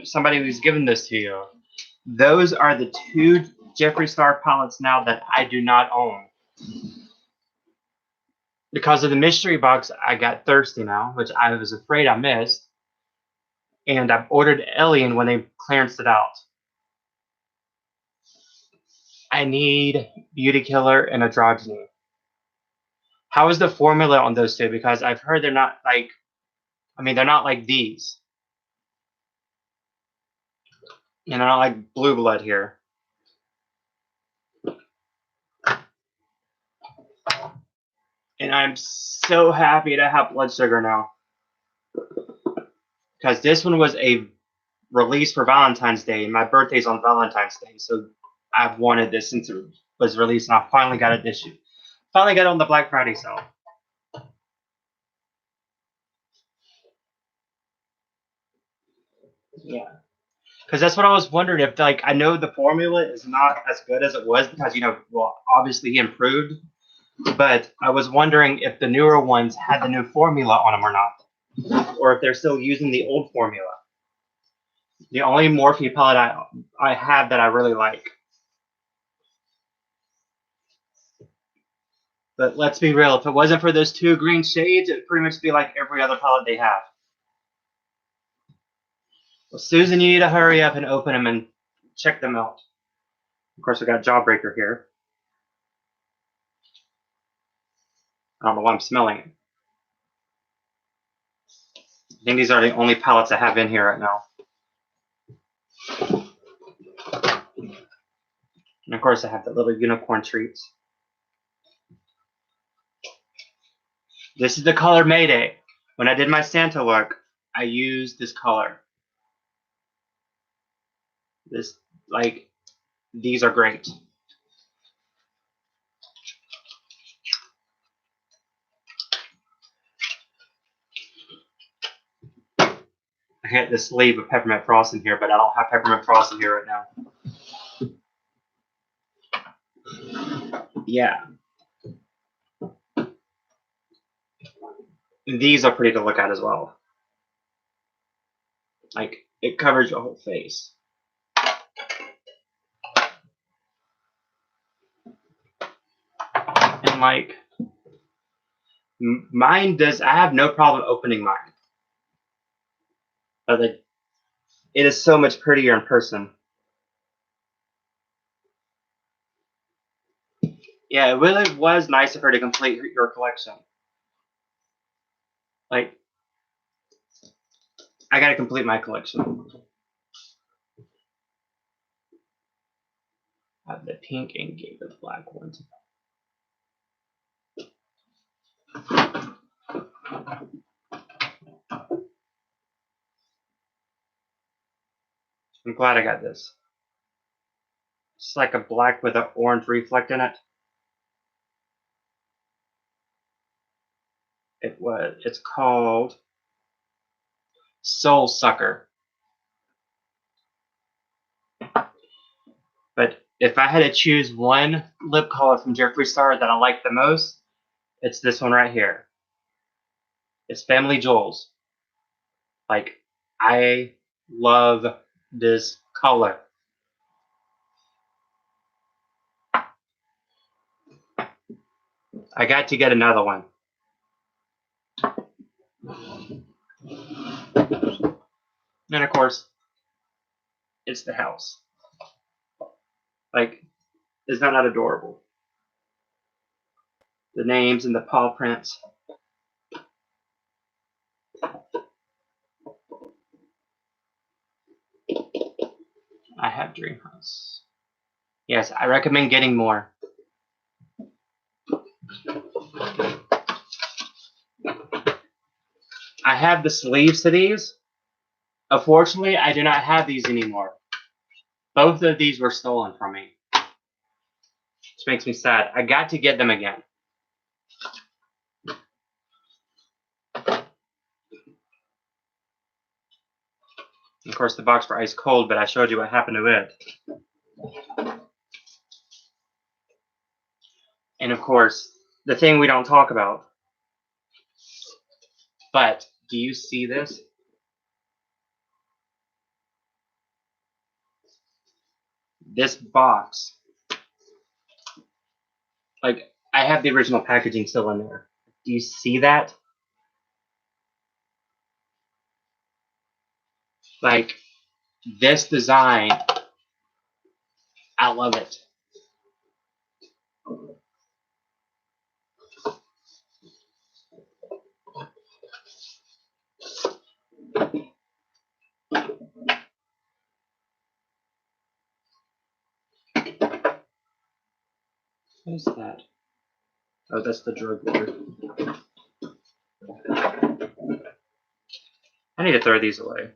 somebody was giving this to you. Those are the 2 Jeffree Star palettes now that I do not own. Because of the mystery box, I got thirsty now, which I was afraid I missed. And I've ordered Alien when they clearanced it out. I need Beauty Killer and Androgyny. How is the formula on those 2? Because I've heard they're not like, they're not like these. And they're not like Blue Blood here. And I'm so happy to have Blood Sugar now. Because this one was a release for Valentine's Day, and my birthday's on Valentine's Day, so I've wanted this since it was released, and I finally got it this year. Finally got it on the Black Friday sale. Yeah. Because that's what I was wondering if, like, I know the formula is not as good as it was because, well, obviously he improved, but I was wondering if the newer ones had the new formula on them or not, or if they're still using the old formula. The only Morphe palette I have that I really like. But let's be real, if it wasn't for those 2 green shades, it'd pretty much be like every other palette they have. Well, Susan, you need to hurry up and open them and check them out. Of course, we got Jawbreaker here. I don't know why I'm smelling it. I think these are the only palettes I have in here right now. And of course, I have the little unicorn treats. This is the color Mayday. When I did my Santa look, I used this color. These are great. I had this sleeve of peppermint frost in here, but I don't have peppermint frost in here right now. Yeah. And these are pretty to look at as well. Like, it covers your whole face. And like, mine does, I have no problem opening mine. But it is so much prettier in person. Yeah, it really was nice of her to complete your collection. Like, I gotta complete my collection. I have the pink and gave the black ones. I'm glad I got this. It's like a black with an orange reflect in it. It's called Soul Sucker. But If I had to choose one lip color from Jeffree Star that I like the most, it's this one right here. It's Family Jewels. Like, I love this color. I got to get another one. And of course, it's the house. Like, is that not adorable? The names and the paw prints. I have Dream House. Yes, I recommend getting more. I have the sleeves to these. Unfortunately, I do not have these anymore. Both of these were stolen from me. Which makes me sad. I got to get them again. Of course, the box were ice cold, but I showed you what happened to it. And of course, the thing we don't talk about. But do you see this? This box. Like, I have the original packaging still in there. Do you see that? Like, this design, I love it. What is that? Oh, that's the drug lord. I need to throw these away.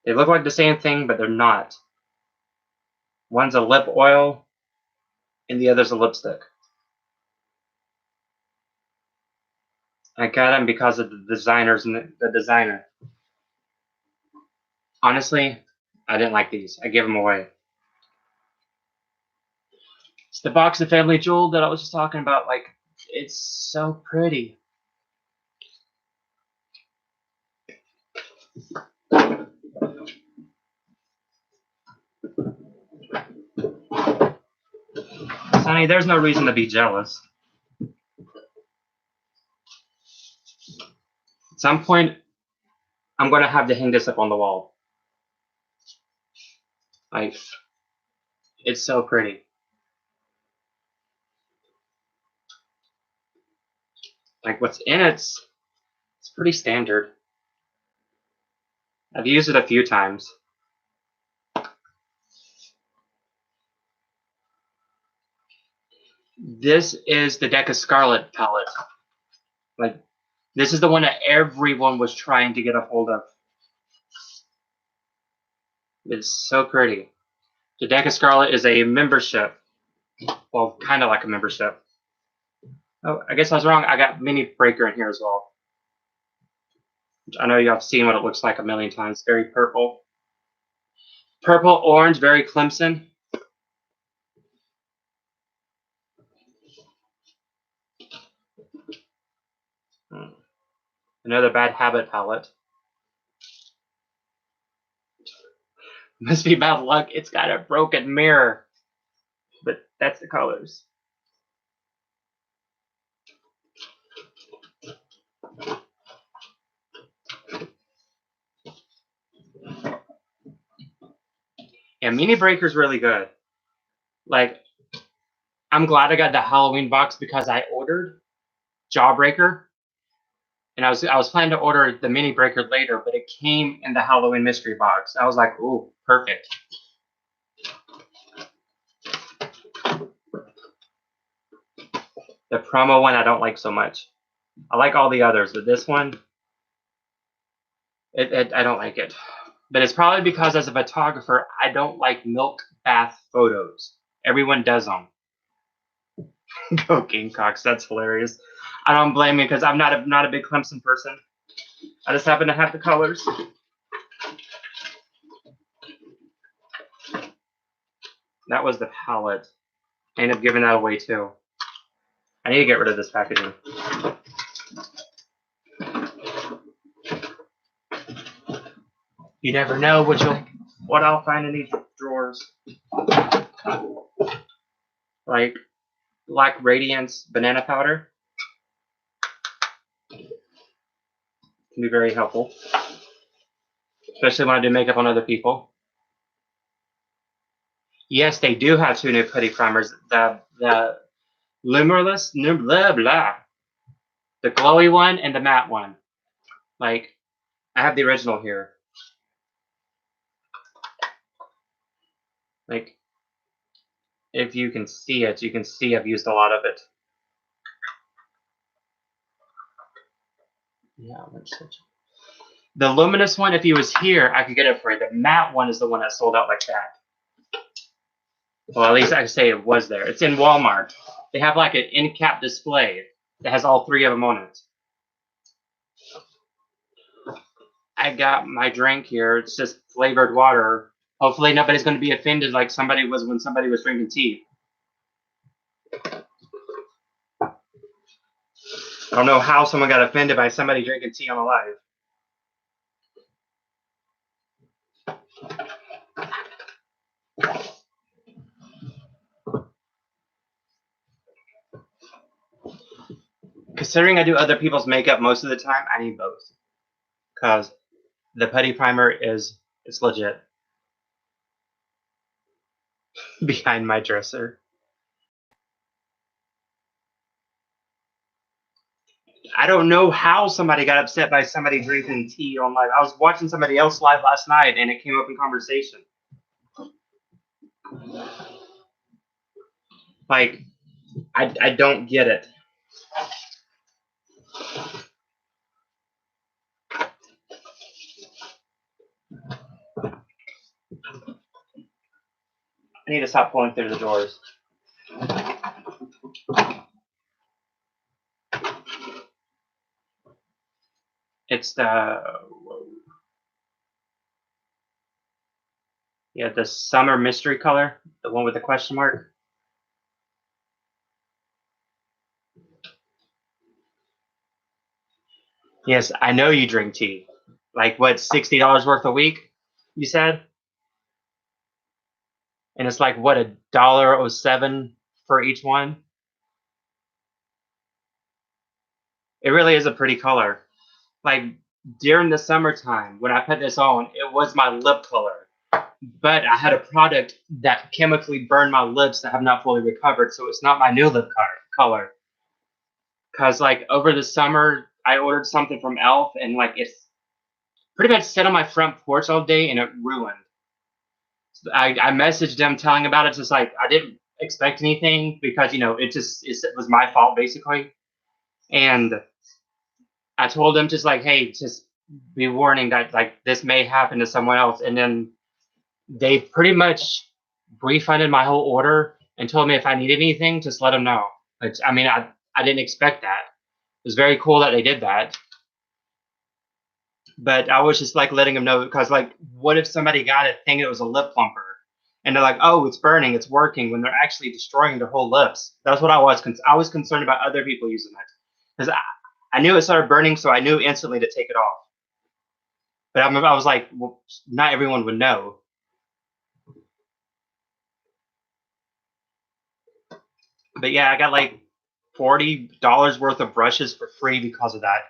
They look like the same thing, but they're not. One's a lip oil, and the other's a lipstick. I got them because of the designers and the designer. Honestly, I didn't like these. I gave them away. It's the box of Family Jewel that I was just talking about. Like, it's so pretty. Sonny, there's no reason to be jealous. At some point, I'm going to have to hang this up on the wall. Like, it's so pretty. Like, what's in it's pretty standard. I've used it a few times. This is the Deca Scarlet palette. Like, this is the one that everyone was trying to get a hold of. It's so pretty. The Deca Scarlet is a membership. Well, kind of like a membership. Oh, I guess I was wrong. I got Mini Breaker in here as well. Which I know you have seen what it looks like a million times. Very purple. Purple, orange, very Clemson. Another Bad Habit palette. Must be bad luck. It's got a broken mirror. But that's the colors. Yeah, Mini Breaker's really good. Like, I'm glad I got the Halloween box because I ordered Jawbreaker. And I was planning to order the Mini Breaker later, but it came in the Halloween mystery box. I was like, ooh, perfect. The promo one I don't like so much. I like all the others, but this one, I don't like it. But it's probably because as a photographer, I don't like milk bath photos. Everyone does them. Go Gamecocks, that's hilarious. I don't blame you because I'm not a big Clemson person. I just happen to have the colors. That was the palette. I ended up giving that away too. I need to get rid of this packaging. You never know what I'll find in these drawers. Like Black Radiance banana powder can be very helpful, especially when I do makeup on other people. Yes, they do have 2 new putty primers. The Luminous, blah blah, the glowy one and the matte one. Like, I have the original here. Like, if you can see it, you can see I've used a lot of it. Yeah, let's switch. The luminous one, if he was here, I could get it for you. The matte one is the one that sold out like that. Well, at least I can say it was there. It's in Walmart. They have like an in-cap display that has all 3 of them on it. I got my drink here. It's just flavored water. Hopefully nobody's going to be offended like somebody was when somebody was drinking tea. I don't know how someone got offended by somebody drinking tea on a live. Considering I do other people's makeup most of the time, I need both. Because the putty primer it's legit. Behind my dresser. I don't know how somebody got upset by somebody drinking tea on live. I was watching somebody else live last night and it came up in conversation. Like, I don't get it. I need to stop pulling through the drawers. It's the summer mystery color, the one with the question mark. Yes, I know you drink tea. Like what, $60 worth a week, you said? And it's like what, $1.07 for each one? It really is a pretty color. Like during the summertime when I put this on, it was my lip color. But I had a product that chemically burned my lips that have not fully recovered, so it's not my new lip color. Because like over the summer, I ordered something from Elf, and like it's pretty much sat on my front porch all day, and it ruined. So I messaged them telling about it, just like I didn't expect anything because it was my fault basically, and I told them just like, hey, just be warning that like this may happen to someone else, and then they pretty much refunded my whole order and told me if I need anything, just let them know. Which, I mean, I didn't expect that. It was very cool that they did that. But I was just like letting them know because like, what if somebody got it thinking it was a lip plumper? And they're like, oh, it's burning, it's working, when they're actually destroying their whole lips. That's what I was. I was concerned about other people using it. Because I knew it started burning, so I knew instantly to take it off. But I was like, well, not everyone would know. But yeah, I got like $40 worth of brushes for free because of that.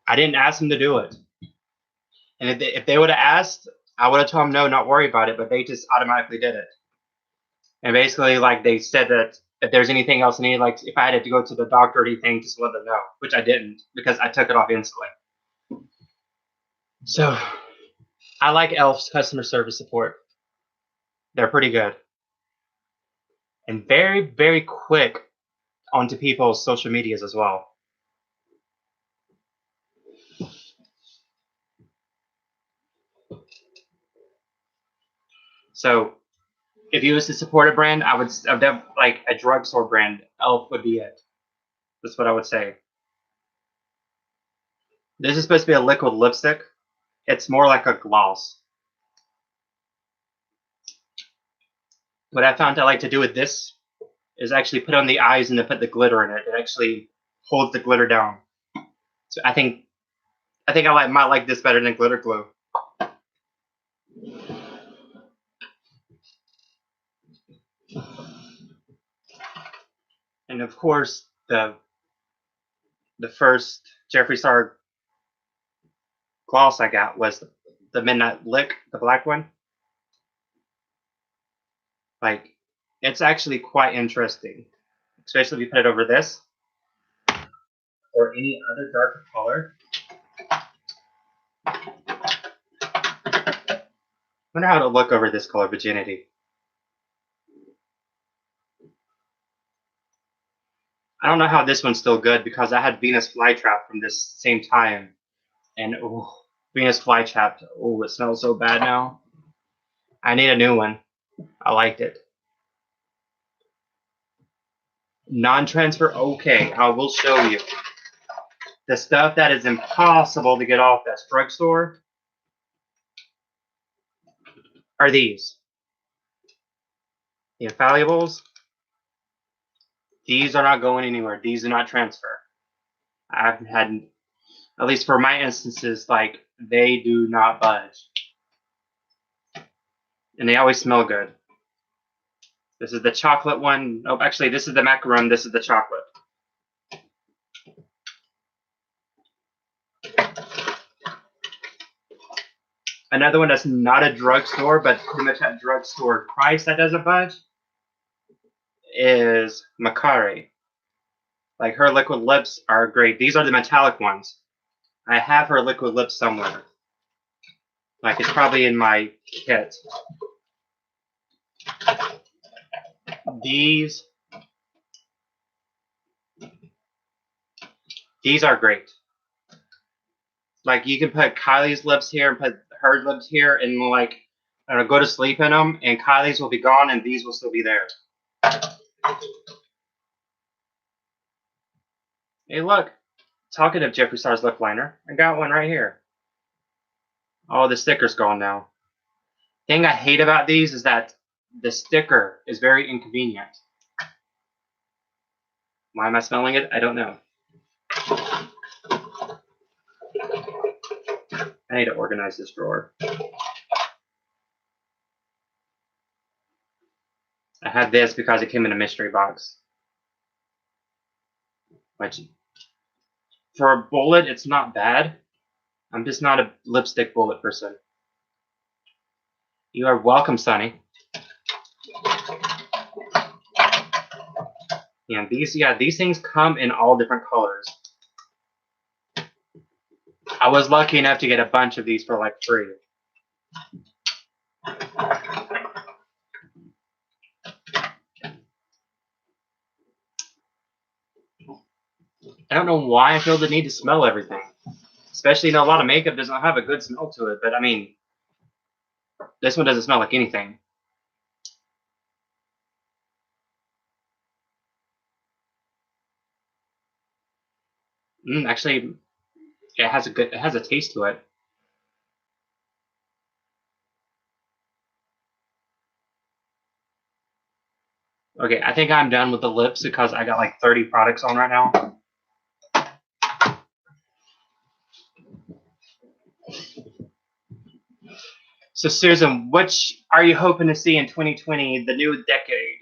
I didn't ask them to do it. And if they would have asked, I would have told them no, not worry about it, but they just automatically did it. And basically, like, they said that if there's anything else needed, like if I had to go to the doctor or anything, just let them know, which I didn't because I took it off instantly. So I like Elf's customer service support. They're pretty good. And very, very quick onto people's social medias as well. So if you was to support a brand, I would have like a drugstore brand. Elf would be it. That's what I would say. This is supposed to be a liquid lipstick. It's more like a gloss. What I found I like to do with this is actually put on the eyes and then put the glitter in it. It actually holds the glitter down. So I think might like this better than glitter glue. And of course, the first Jeffree Star gloss I got was the Midnight Lick, the black one. Like, it's actually quite interesting, especially if you put it over this or any other darker color. I wonder how it'll look over this color, Virginity. I don't know how this one's still good because I had Venus Flytrap from this same time, and Venus Flytrap, it smells so bad now. I need a new one. I liked it. Non-transfer, okay, I will show you. The stuff that is impossible to get off that drugstore are these. The Infallibles. These are not going anywhere. These do not transfer. I've had, at least for my instances, like, they do not budge. And they always smell good. This is the chocolate one. Oh, actually, this is the macaron. This is the chocolate. Another one that's not a drugstore, but pretty much at drugstore price that doesn't budge, is Macari. Like, her liquid lips are great. These are the metallic ones. I have her liquid lips somewhere. Like, it's probably in my kit. These are great. Like, you can put Kylie's lips here and put her lips here and, like, I don't know, go to sleep in them, and Kylie's will be gone and these will still be there. Hey, look. Talking of Jeffree Star's lip liner, I got one right here. Oh, the sticker's gone now. Thing I hate about these is that the sticker is very inconvenient. Why am I smelling it? I don't know. I need to organize this drawer. I had this because it came in a mystery box. Which, for a bullet, it's not bad. I'm just not a lipstick bullet person. You are welcome, Sonny. And these things come in all different colors. I was lucky enough to get a bunch of these for like free. I don't know why I feel the need to smell everything. Especially, a lot of makeup doesn't have a good smell to it, but I mean, this one doesn't smell like anything. Actually, it has a taste to it. Okay, I think I'm done with the lips because I got like 30 products on right now. So, Susan, which are you hoping to see in 2020, the new decade?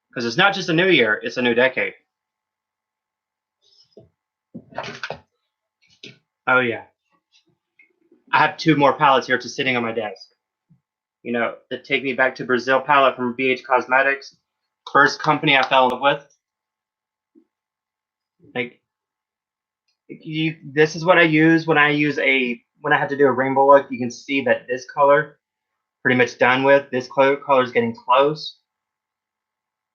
Because it's not just a new year, it's a new decade. Oh, yeah. I have 2 more palettes here just sitting on my desk. You know, the Take Me Back to Brazil palette from BH Cosmetics. First company I fell in love with. Like, this is what I use when I have to do a rainbow look. You can see that this color pretty much done with. This color is getting close.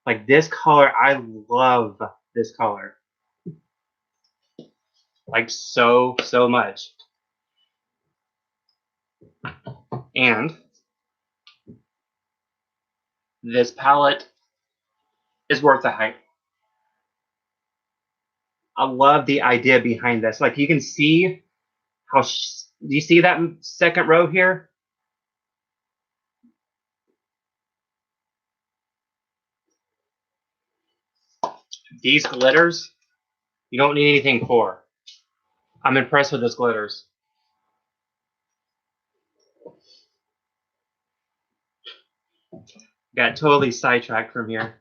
Like, this color, I love this color. Like, so much. And this palette is worth the hype. I love the idea behind this. Like, you can see how, do you see that second row here? these glitters, you don't need anything for. I'm impressed with those glitters. Got totally sidetracked from here.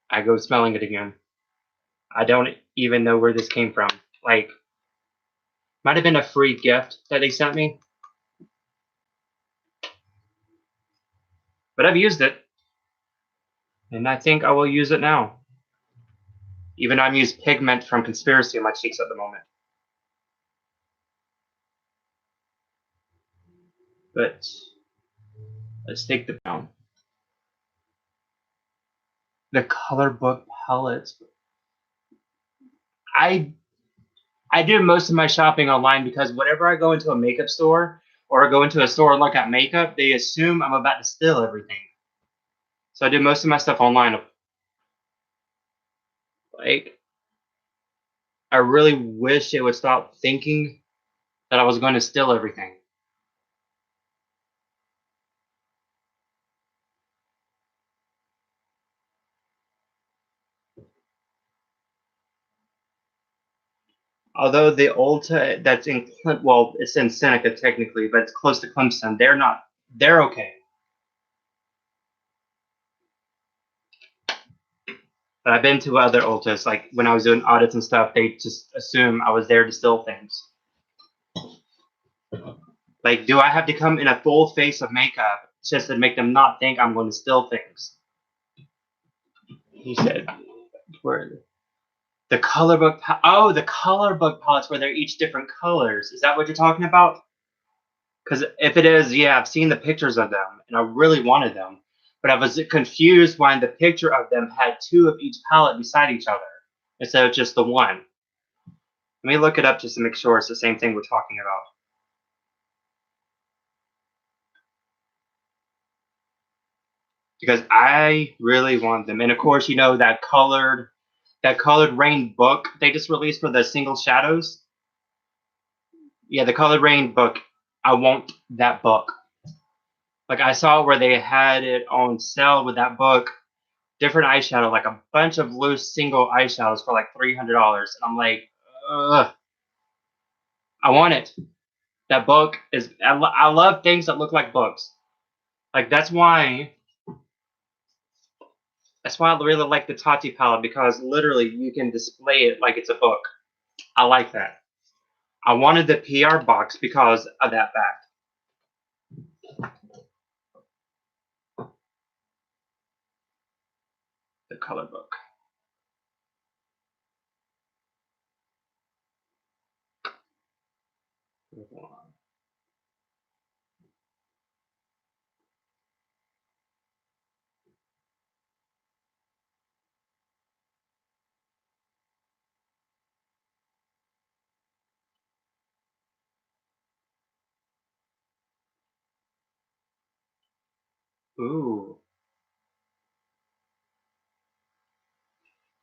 I go smelling it again. I don't even know where this came from. Like, might have been a free gift that they sent me. But I've used it. And I think I will use it now. Even though I'm using pigment from Conspiracy on my cheeks at the moment. But let's take the down. The color book palettes. I do most of my shopping online because whenever I go into a makeup store or I go into a store and look at makeup, they assume I'm about to steal everything. So I do most of my stuff online. Like, I really wish it would stop thinking that I was going to steal everything. Although the Ulta that's in, well, it's in Seneca technically, but it's close to Clemson. They're okay. But I've been to other Ultas, like when I was doing audits and stuff, they just assume I was there to steal things. Like, do I have to come in a full face of makeup just to make them not think I'm going to steal things? He said, where the color book? Oh, the color book palettes where they're each different colors. Is that what you're talking about? Because if it is, yeah, I've seen the pictures of them, and I really wanted them. But I was confused when the picture of them had two of each palette beside each other instead of just the one. Let me look it up just to make sure it's the same thing we're talking about. Because I really want them. And of course, you know that colored rain book they just released for the single shadows. Yeah, the colored rain book. I want that book. Like, I saw where they had it on sale with that book, different eyeshadow, like a bunch of loose single eyeshadows for like $300. And I'm like, ugh, I want it. That book is, I love things that look like books. Like, that's why I really like the Tati palette, because literally you can display it like it's a book. I like that. I wanted the PR box because of that fact. The color book. Ooh.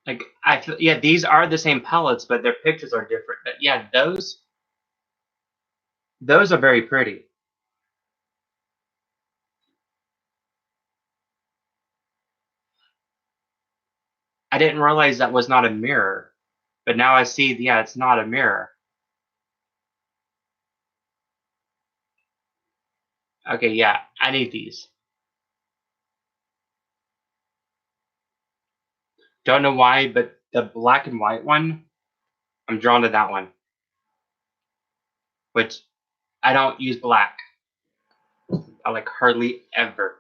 Like, I feel, yeah, these are the same palettes, but their pictures are different. But yeah, those are very pretty. I didn't realize that was not a mirror, but now I see, yeah, it's not a mirror. Okay, yeah, I need these. Don't know why, but the black and white one, I'm drawn to that one. Which, I don't use black. I like hardly ever.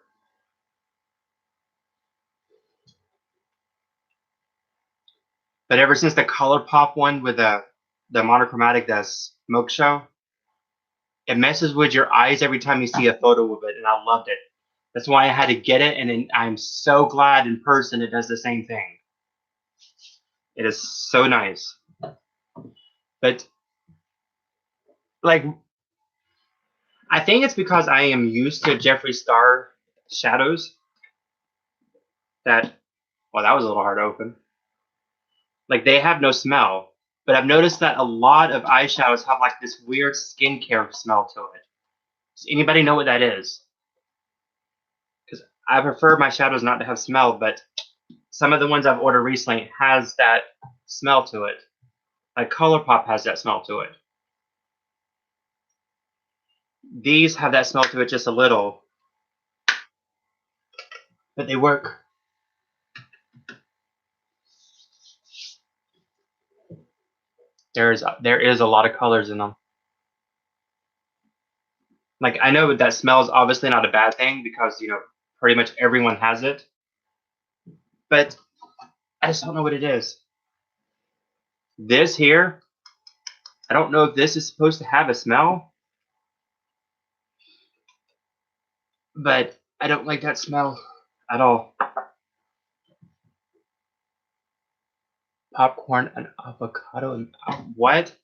But ever since the ColourPop one with the monochromatic, the smoke show, it messes with your eyes every time you see a photo of it, and I loved it. That's why I had to get it, and I'm so glad in person it does the same thing. It is so nice. But, like, I think it's because I am used to Jeffree Star shadows that, well, that was a little hard to open. Like, they have no smell. But I've noticed that a lot of eyeshadows have like this weird skincare smell to it. Does anybody know what that is? Because I prefer my shadows not to have smell, but some of the ones I've ordered recently has that smell to it. Like ColourPop has that smell to it. These have that smell to it just a little, but they work. There is a lot of colors in them. Like, I know that smell is obviously not a bad thing because, you know, pretty much everyone has it. But I just don't know what it is. This here, I don't know if this is supposed to have a smell, but I don't like that smell at all. Popcorn and avocado and what?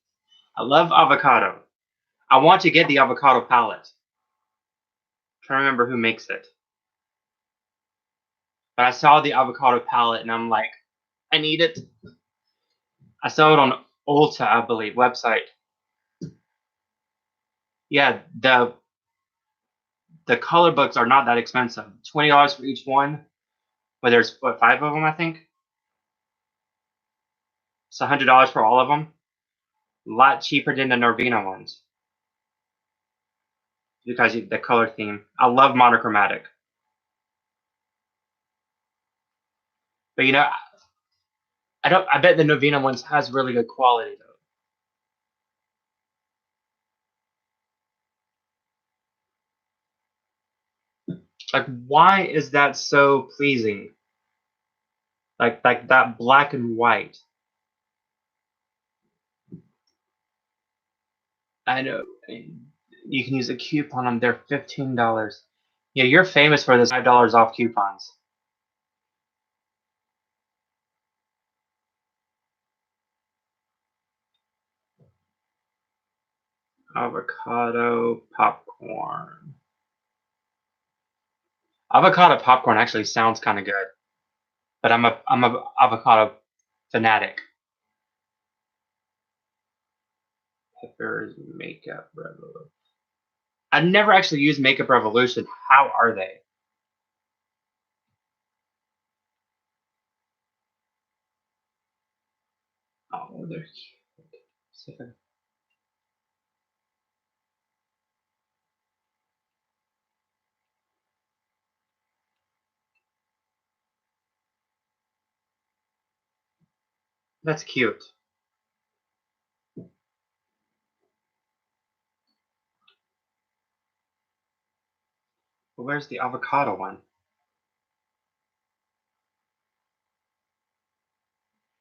I love avocado. I want to get the avocado palette. I'm trying to remember who makes it. But I saw the avocado palette and I'm like, I need it. I saw it on Ulta, I believe, website. Yeah, the color books are not that expensive. $20 for each one. But there's what, 5 of them, I think. It's $100 for all of them. A lot cheaper than the Norvina ones because the color theme. I love monochromatic. But you know, I bet the Norvina ones has really good quality though. Like, why is that so pleasing? Like that black and white. I know. You can use a coupon on there, $15. Yeah, you're famous for this $5 off coupons. Avocado popcorn. Avocado popcorn actually sounds kind of good, but I'm a avocado fanatic. Peppers Makeup Revolution. I've never actually used Makeup Revolution. How are they? Oh, they're cute. That's cute. But where's the avocado one?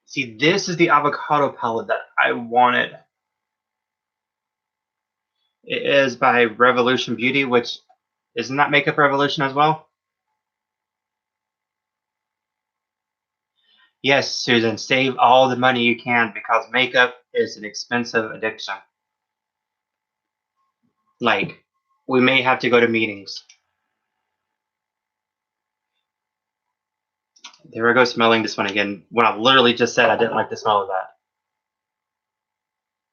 See, this is the avocado palette that I wanted. It is by Revolution Beauty, which isn't that Makeup Revolution as well? Yes, Susan, save all the money you can because makeup is an expensive addiction. Like, we may have to go to meetings. There I go smelling this one again when I literally just said I didn't like the smell of that.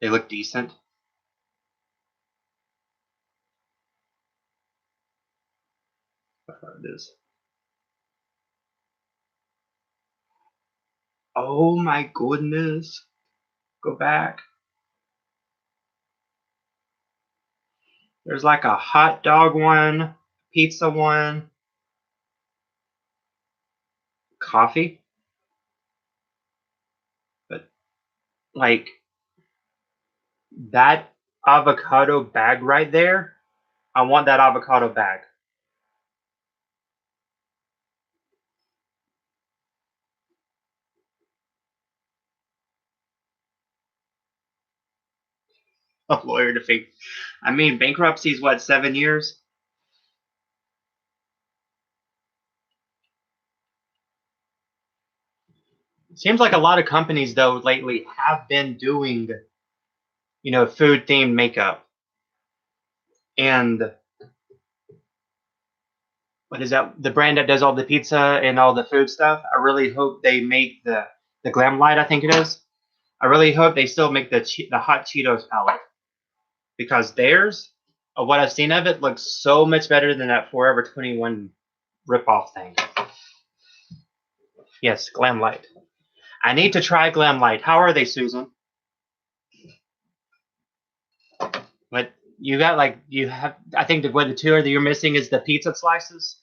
They look decent. It is. Oh my goodness. Go back. There's like a hot dog one, pizza one, coffee. But like that avocado bag right there, I want that avocado bag. A lawyer to fake. I mean, bankruptcy is what, 7 years? Seems like a lot of companies though lately have been doing, you know, food themed makeup. And what is that? The brand that does all the pizza and all the food stuff. I really hope they make the Glam Light, I think it is. I really hope they still make the hot Cheetos palette because theirs, of what I've seen of it, looks so much better than that Forever 21 rip-off thing. Yes, Glam Light. I need to try Glam Light. How are they, Susan? But you got like you have. I think the two that you're missing is the pizza slices.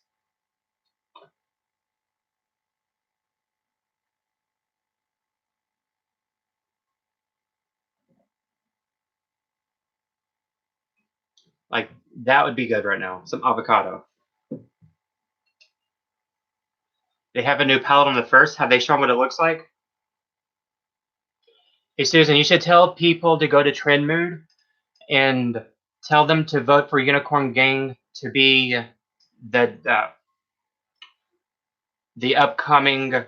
Like that would be good right now. Some avocado. They have a new palette on the first. Have they shown what it looks like? Hey Susan, you should tell people to go to Trend Mood and tell them to vote for Unicorn Gang to be the upcoming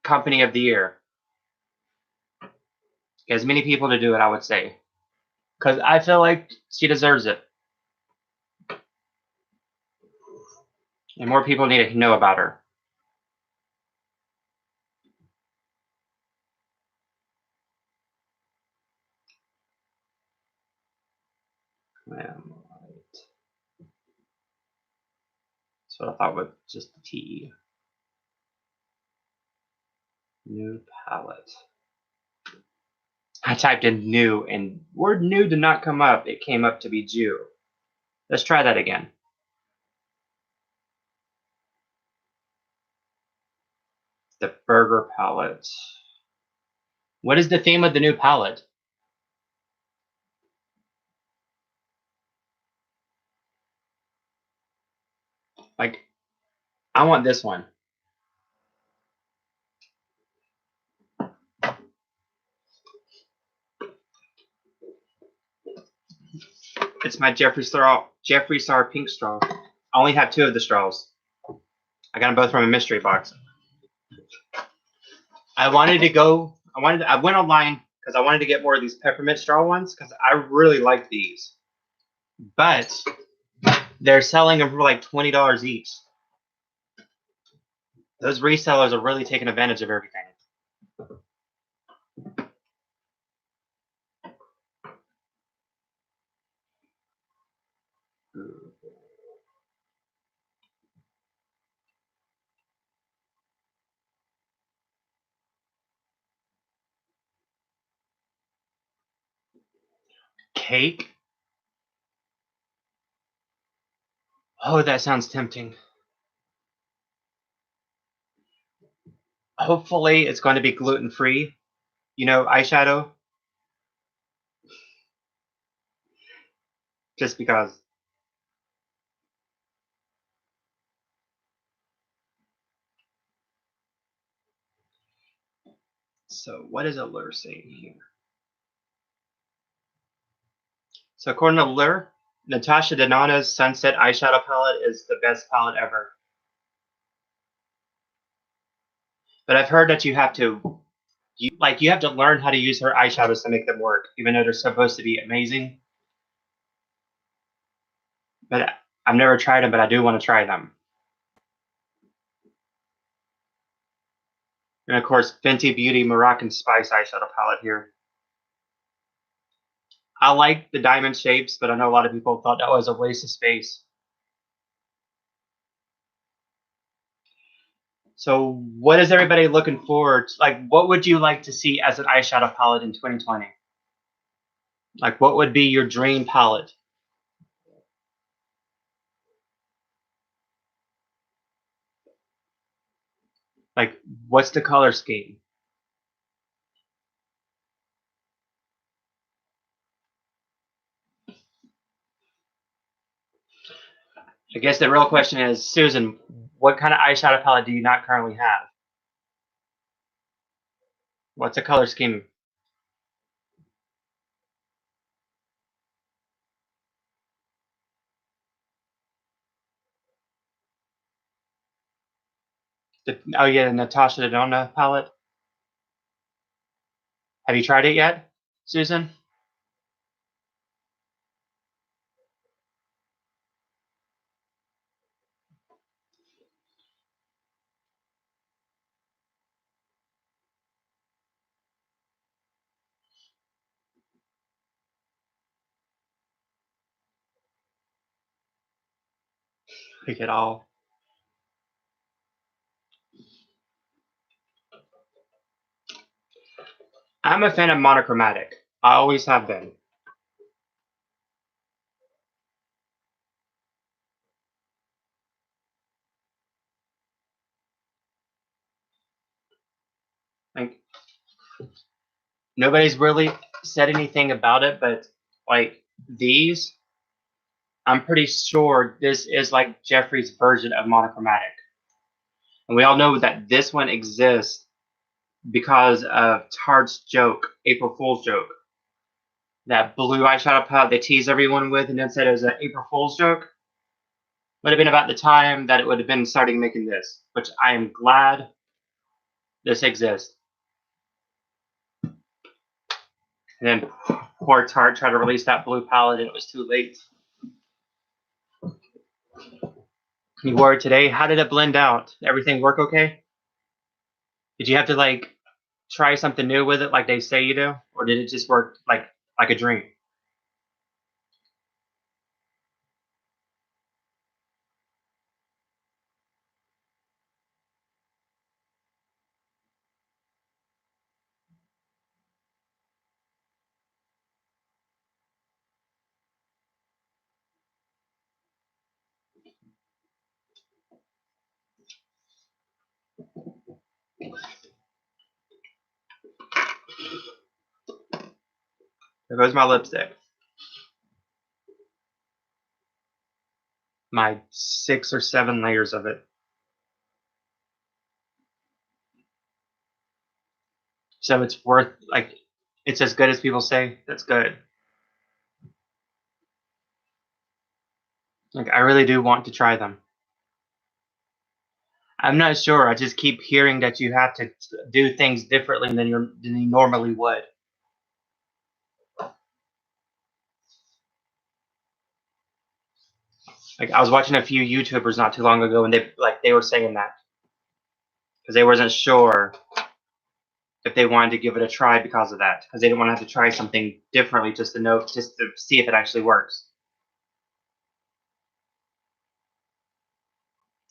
company of the year. As many people to do it, I would say, because I feel like she deserves it, and more people need to know about her. That's what I thought with just the T. New palette. I typed in new and word new did not come up. It came up to be Jew. Let's try that again. The burger palette. What is the theme of the new palette? Like, I want this one. It's my Jeffree Star pink straw. I only have 2 of the straws. I got them both from a mystery box. I went online because I wanted to get more of these peppermint straw ones because I really like these. But they're selling them for like $20 each. Those resellers are really taking advantage of everything. Cake? Oh, that sounds tempting. Hopefully, it's going to be gluten-free. You know, eyeshadow. Just because. So, what is Allure saying here? So, according to Allure, Natasha Denana's Sunset eyeshadow palette is the best palette ever. But I've heard that you have to learn how to use her eyeshadows to make them work, even though they're supposed to be amazing. But I've never tried them, but I do want to try them. And of course, Fenty Beauty Moroccan Spice eyeshadow palette here. I like the diamond shapes, but I know a lot of people thought that was a waste of space. So what is everybody looking forward to? Like, what would you like to see as an eyeshadow palette in 2020? Like, what would be your dream palette? Like, what's the color scheme? I guess the real question is, Susan, what kind of eyeshadow palette do you not currently have? What's the color scheme? Oh yeah, the Natasha Denona palette. Have you tried it yet, Susan? Like at all? I'm a fan of monochromatic. I always have been. Like nobody's really said anything about it, but like these, I'm pretty sure this is like Jeffrey's version of monochromatic. And we all know that this one exists because of Tart's joke, April Fool's joke. That blue eyeshadow palette they tease everyone with and then said it was an April Fool's joke. Would have been about the time that it would have been starting making this, which I am glad this exists. And then poor Tarte tried to release that blue palette and it was too late. You wore it today. How did it blend out? Everything work okay? Did you have to like try something new with it like they say you do? Or did it just work like a dream? There goes my lipstick. My 6 or 7 layers of it. So it's worth like it's as good as people say. That's good. Like I really do want to try them. I'm not sure. I just keep hearing that you have to do things differently than you normally would. Like I was watching a few YouTubers not too long ago, and they were saying that because they wasn't sure if they wanted to give it a try because of that, because they didn't want to have to try something differently just to see if it actually works.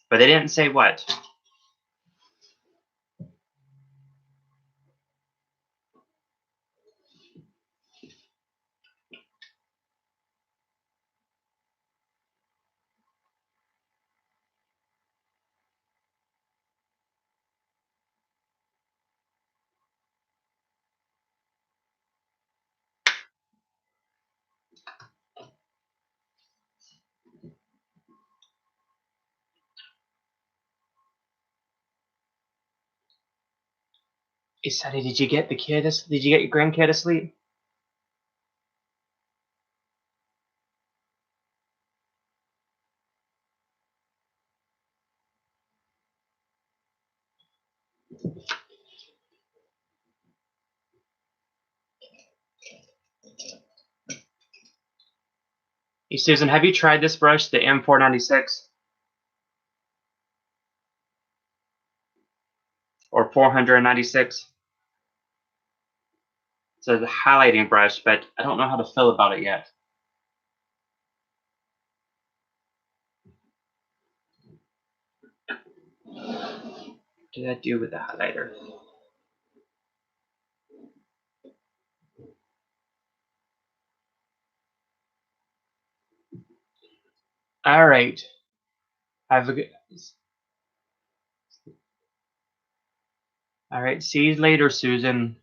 But they didn't say what. Hey, Sonny, did you get the kid? Did you get your grandkid asleep? Hey, Susan, have you tried this brush, the M496 or 496? It's a highlighting brush, but I don't know how to feel about it yet. What did I do with the highlighter? All right. Have a good. All right. See you later, Susan.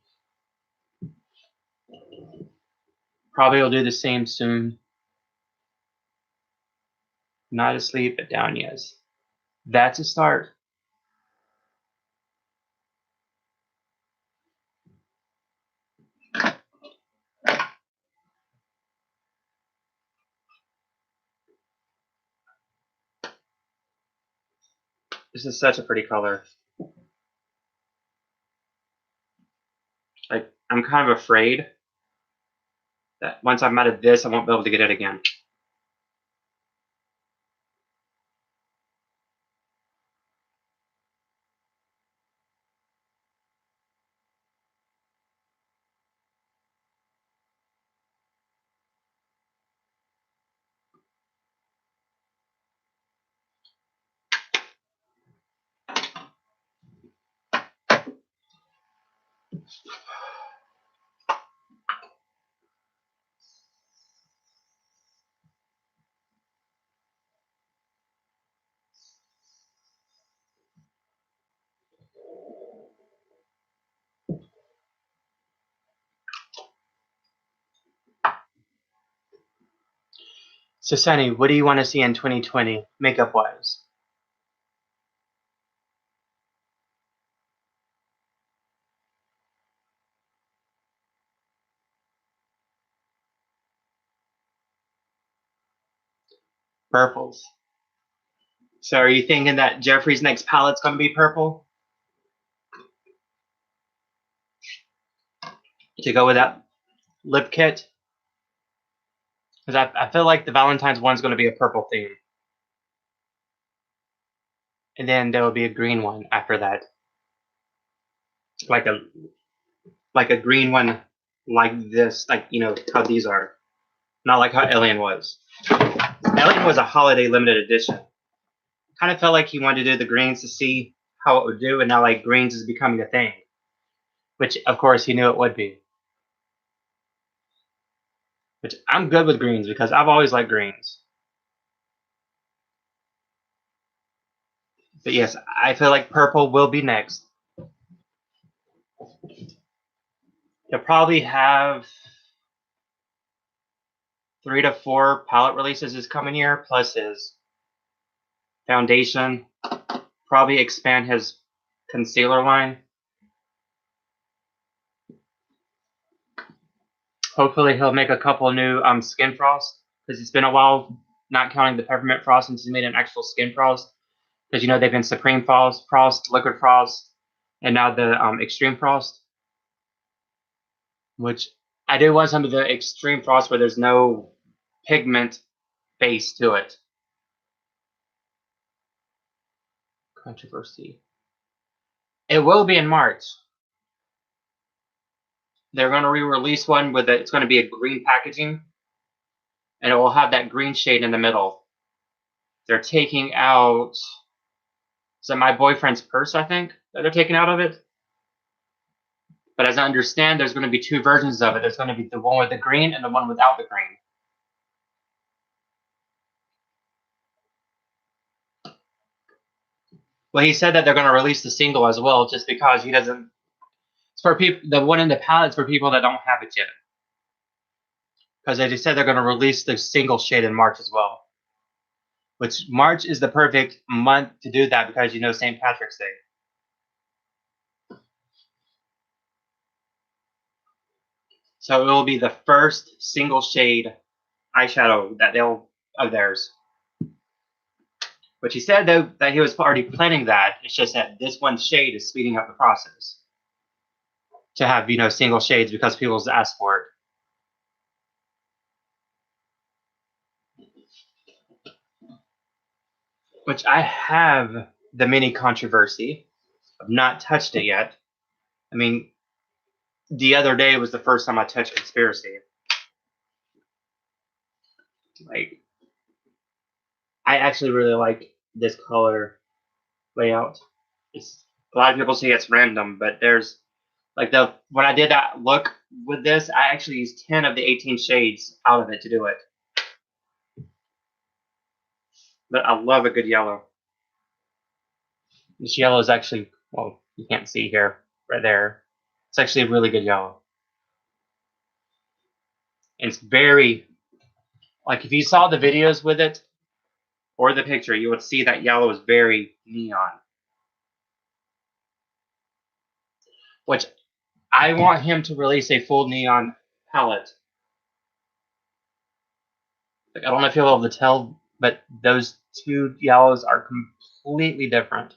Probably will do the same soon. Not asleep, but down, yes. That's a start. This is such a pretty color. Like, I'm kind of afraid that once I'm out of this, I won't be able to get it again. So Sunny, what do you want to see in 2020 makeup wise? Purples. So are you thinking that Jeffrey's next palette's going to be purple to go with that lip kit? Because I feel like the Valentine's one's going to be a purple theme. And then there will be a green one after that. Like a green one like this, like, you know, how these are. Not like how Alien was. Alien was a holiday limited edition. Kind of felt like he wanted to do the greens to see how it would do, and now like greens is becoming a thing. Which of course he knew it would be. Which I'm good with greens because I've always liked greens. But yes, I feel like purple will be next. He'll probably have 3 to 4 palette releases this coming year, plus his foundation. Probably expand his concealer line. Hopefully he'll make a couple new skin frost, because it's been a while, not counting the peppermint frost, since he's made an actual skin frost. Because you know they've been Supreme Frost, Liquid Frost, and now the Extreme Frost. Which I do want some of the Extreme Frost where there's no pigment base to it. Controversy. It will be in March. They're going to re-release one with it's going to be a green packaging, and it will have that green shade in the middle. They're taking out, is it My Boyfriend's Purse, I think, that they're taking out of it? But as I understand, there's going to be 2 versions of it. There's going to be the one with the green and the one without the green. Well, he said that they're going to release the single as well, just because he doesn't. It's for people. The one in the palette's for people that don't have it yet, because they just said they're going to release the single shade in March as well. Which March is the perfect month to do that because you know St. Patrick's Day. So it will be the first single shade eyeshadow that they'll of theirs. But he said though that he was already planning that. It's just that this one shade is speeding up the process to have, you know, single shades because people's asked for it. Which I have the mini controversy. I've not touched it yet. I mean, the other day was the first time I touched Conspiracy. Like, I actually really like this color layout. It's a lot of people say it's random, but there's like when I did that look with this, I actually used 10 of the 18 shades out of it to do it. But I love a good yellow. This yellow is actually, well, you can't see here, right there. It's actually a really good yellow. And it's very, like if you saw the videos with it or the picture, you would see that yellow is very neon. Which I want him to release a full neon palette. Like, I don't know if you'll be able to tell, but those 2 yellows are completely different.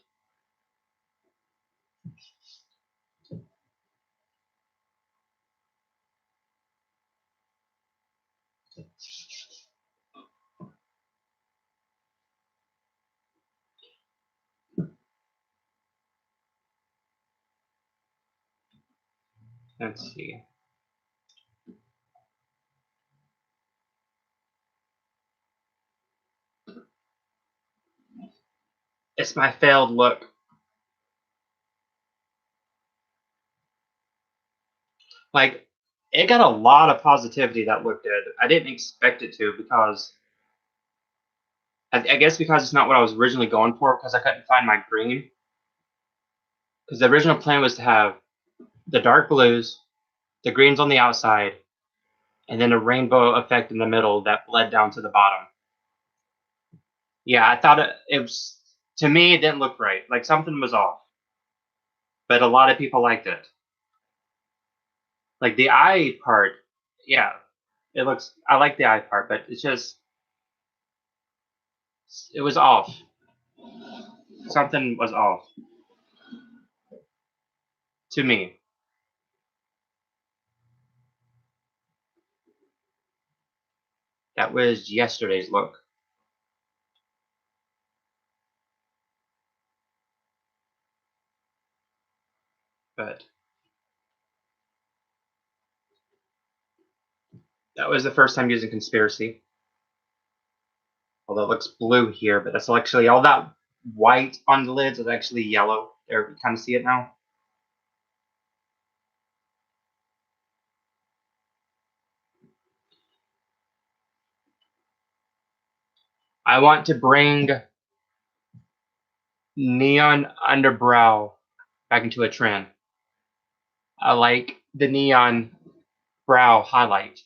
Let's see. It's my failed look. Like, it got a lot of positivity that looked good. I didn't expect it to because I guess because it's not what I was originally going for because I couldn't find my green. Because the original plan was to have the dark blues, the greens on the outside, and then a rainbow effect in the middle that bled down to the bottom. Yeah, I thought it was, to me, it didn't look right. Like something was off. But a lot of people liked it. Like the eye part, yeah, it looks, I like the eye part, but it's just, it was off. Something was off to me. That was yesterday's look. But that was the first time using conspiracy. Although it looks blue here, but that's actually all that white on the lids is actually yellow. There, you kind of see it now. I want to bring neon underbrow back into a trend. I like the neon brow highlight.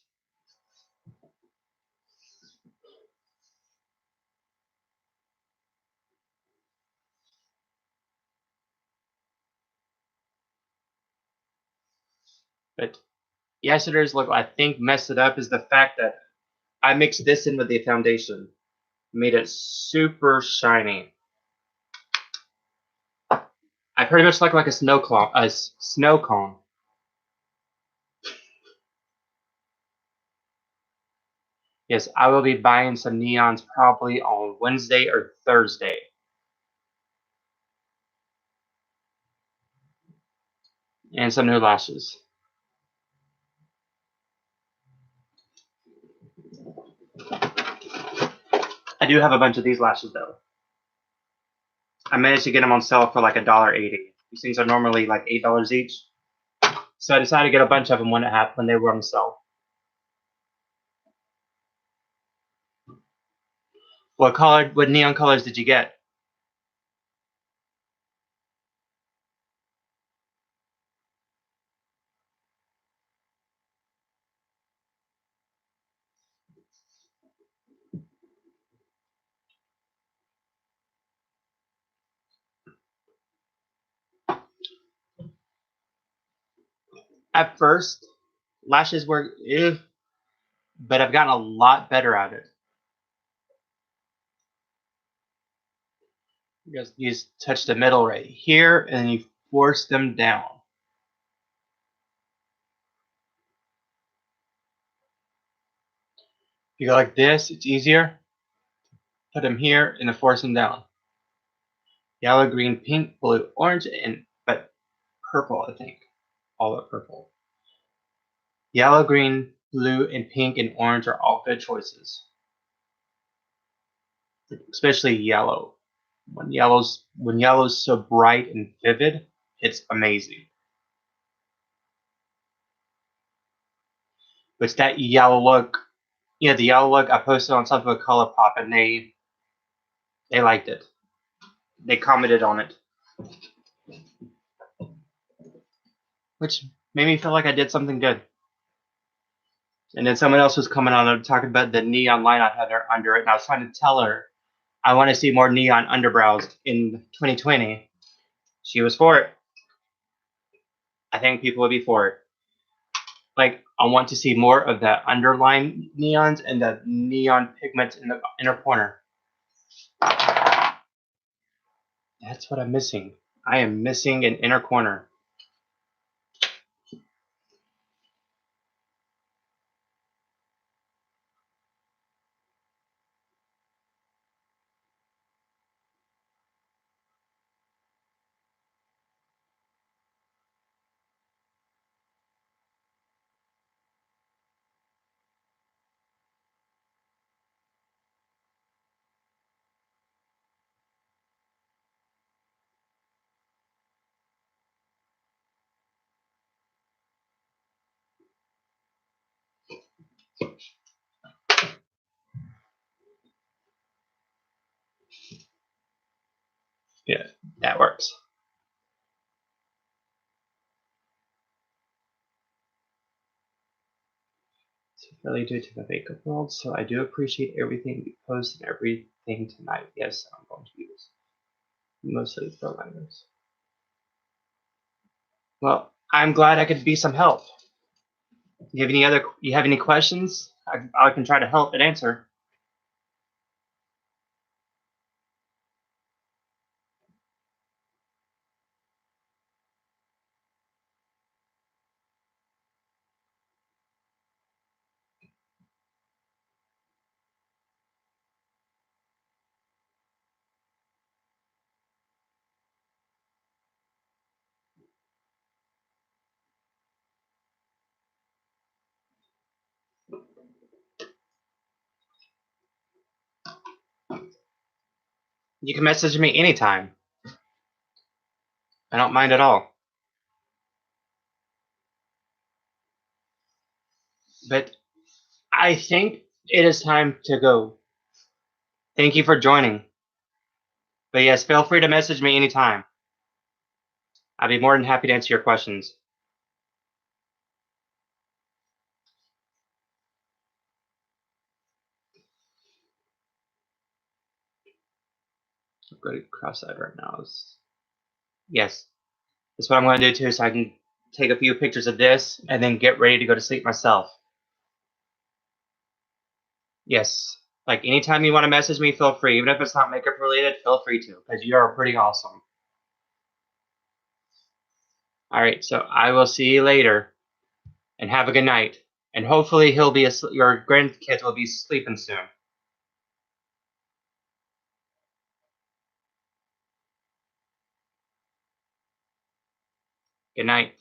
But yesterday's look, I think, messed it up is the fact that I mixed this in with the foundation, made it super shiny. I pretty much look like a snow cone. A snow cone. Yes, I will be buying some neons probably on Wednesday or Thursday. And some new lashes. I do have a bunch of these lashes though. I managed to get them on sale for like $1.80. These things are normally like $8 each. So I decided to get a bunch of them when they were on sale. What neon colors did you get? At first, lashes were but I've gotten a lot better at it. You just touch the middle right here and you force them down. If you go like this, it's easier. Put them here and then force them down. Yellow, green, pink, blue, orange, and but purple, I think. All but purple. Yellow, green, blue, and pink and orange are all good choices. Especially yellow. When yellow's so bright and vivid, it's amazing. But it's that yellow look. Yeah, the yellow look I posted on something with ColourPop and they liked it. They commented on it. Which made me feel like I did something good. And then someone else was coming on and talking about the neon line I had under it, and I was trying to tell her I want to see more neon underbrows in 2020. She was for it. I think people would be for it. Like, I want to see more of the underline neons and the neon pigment in the inner corner. That's what I'm missing. I am missing an inner corner. Yeah, that works. Really due to the makeup world, so I do appreciate everything you post and everything tonight. Yes, I'm going to use mostly for liners. Well, I'm glad I could be some help. You have any questions? I can try to help and answer. You can message me anytime. I don't mind at all. But I think it is time to go. Thank you for joining. But yes, feel free to message me anytime. I'd be more than happy to answer your questions. I'm going to cross-eyed right now. Yes, that's what I'm going to do too, so I can take a few pictures of this and then get ready to go to sleep myself. Yes, like anytime you want to message me, feel free. Even if it's not makeup related, feel free to, because you are pretty awesome. All right, so I will see you later, and have a good night. And hopefully your grandkids will be sleeping soon. Good night.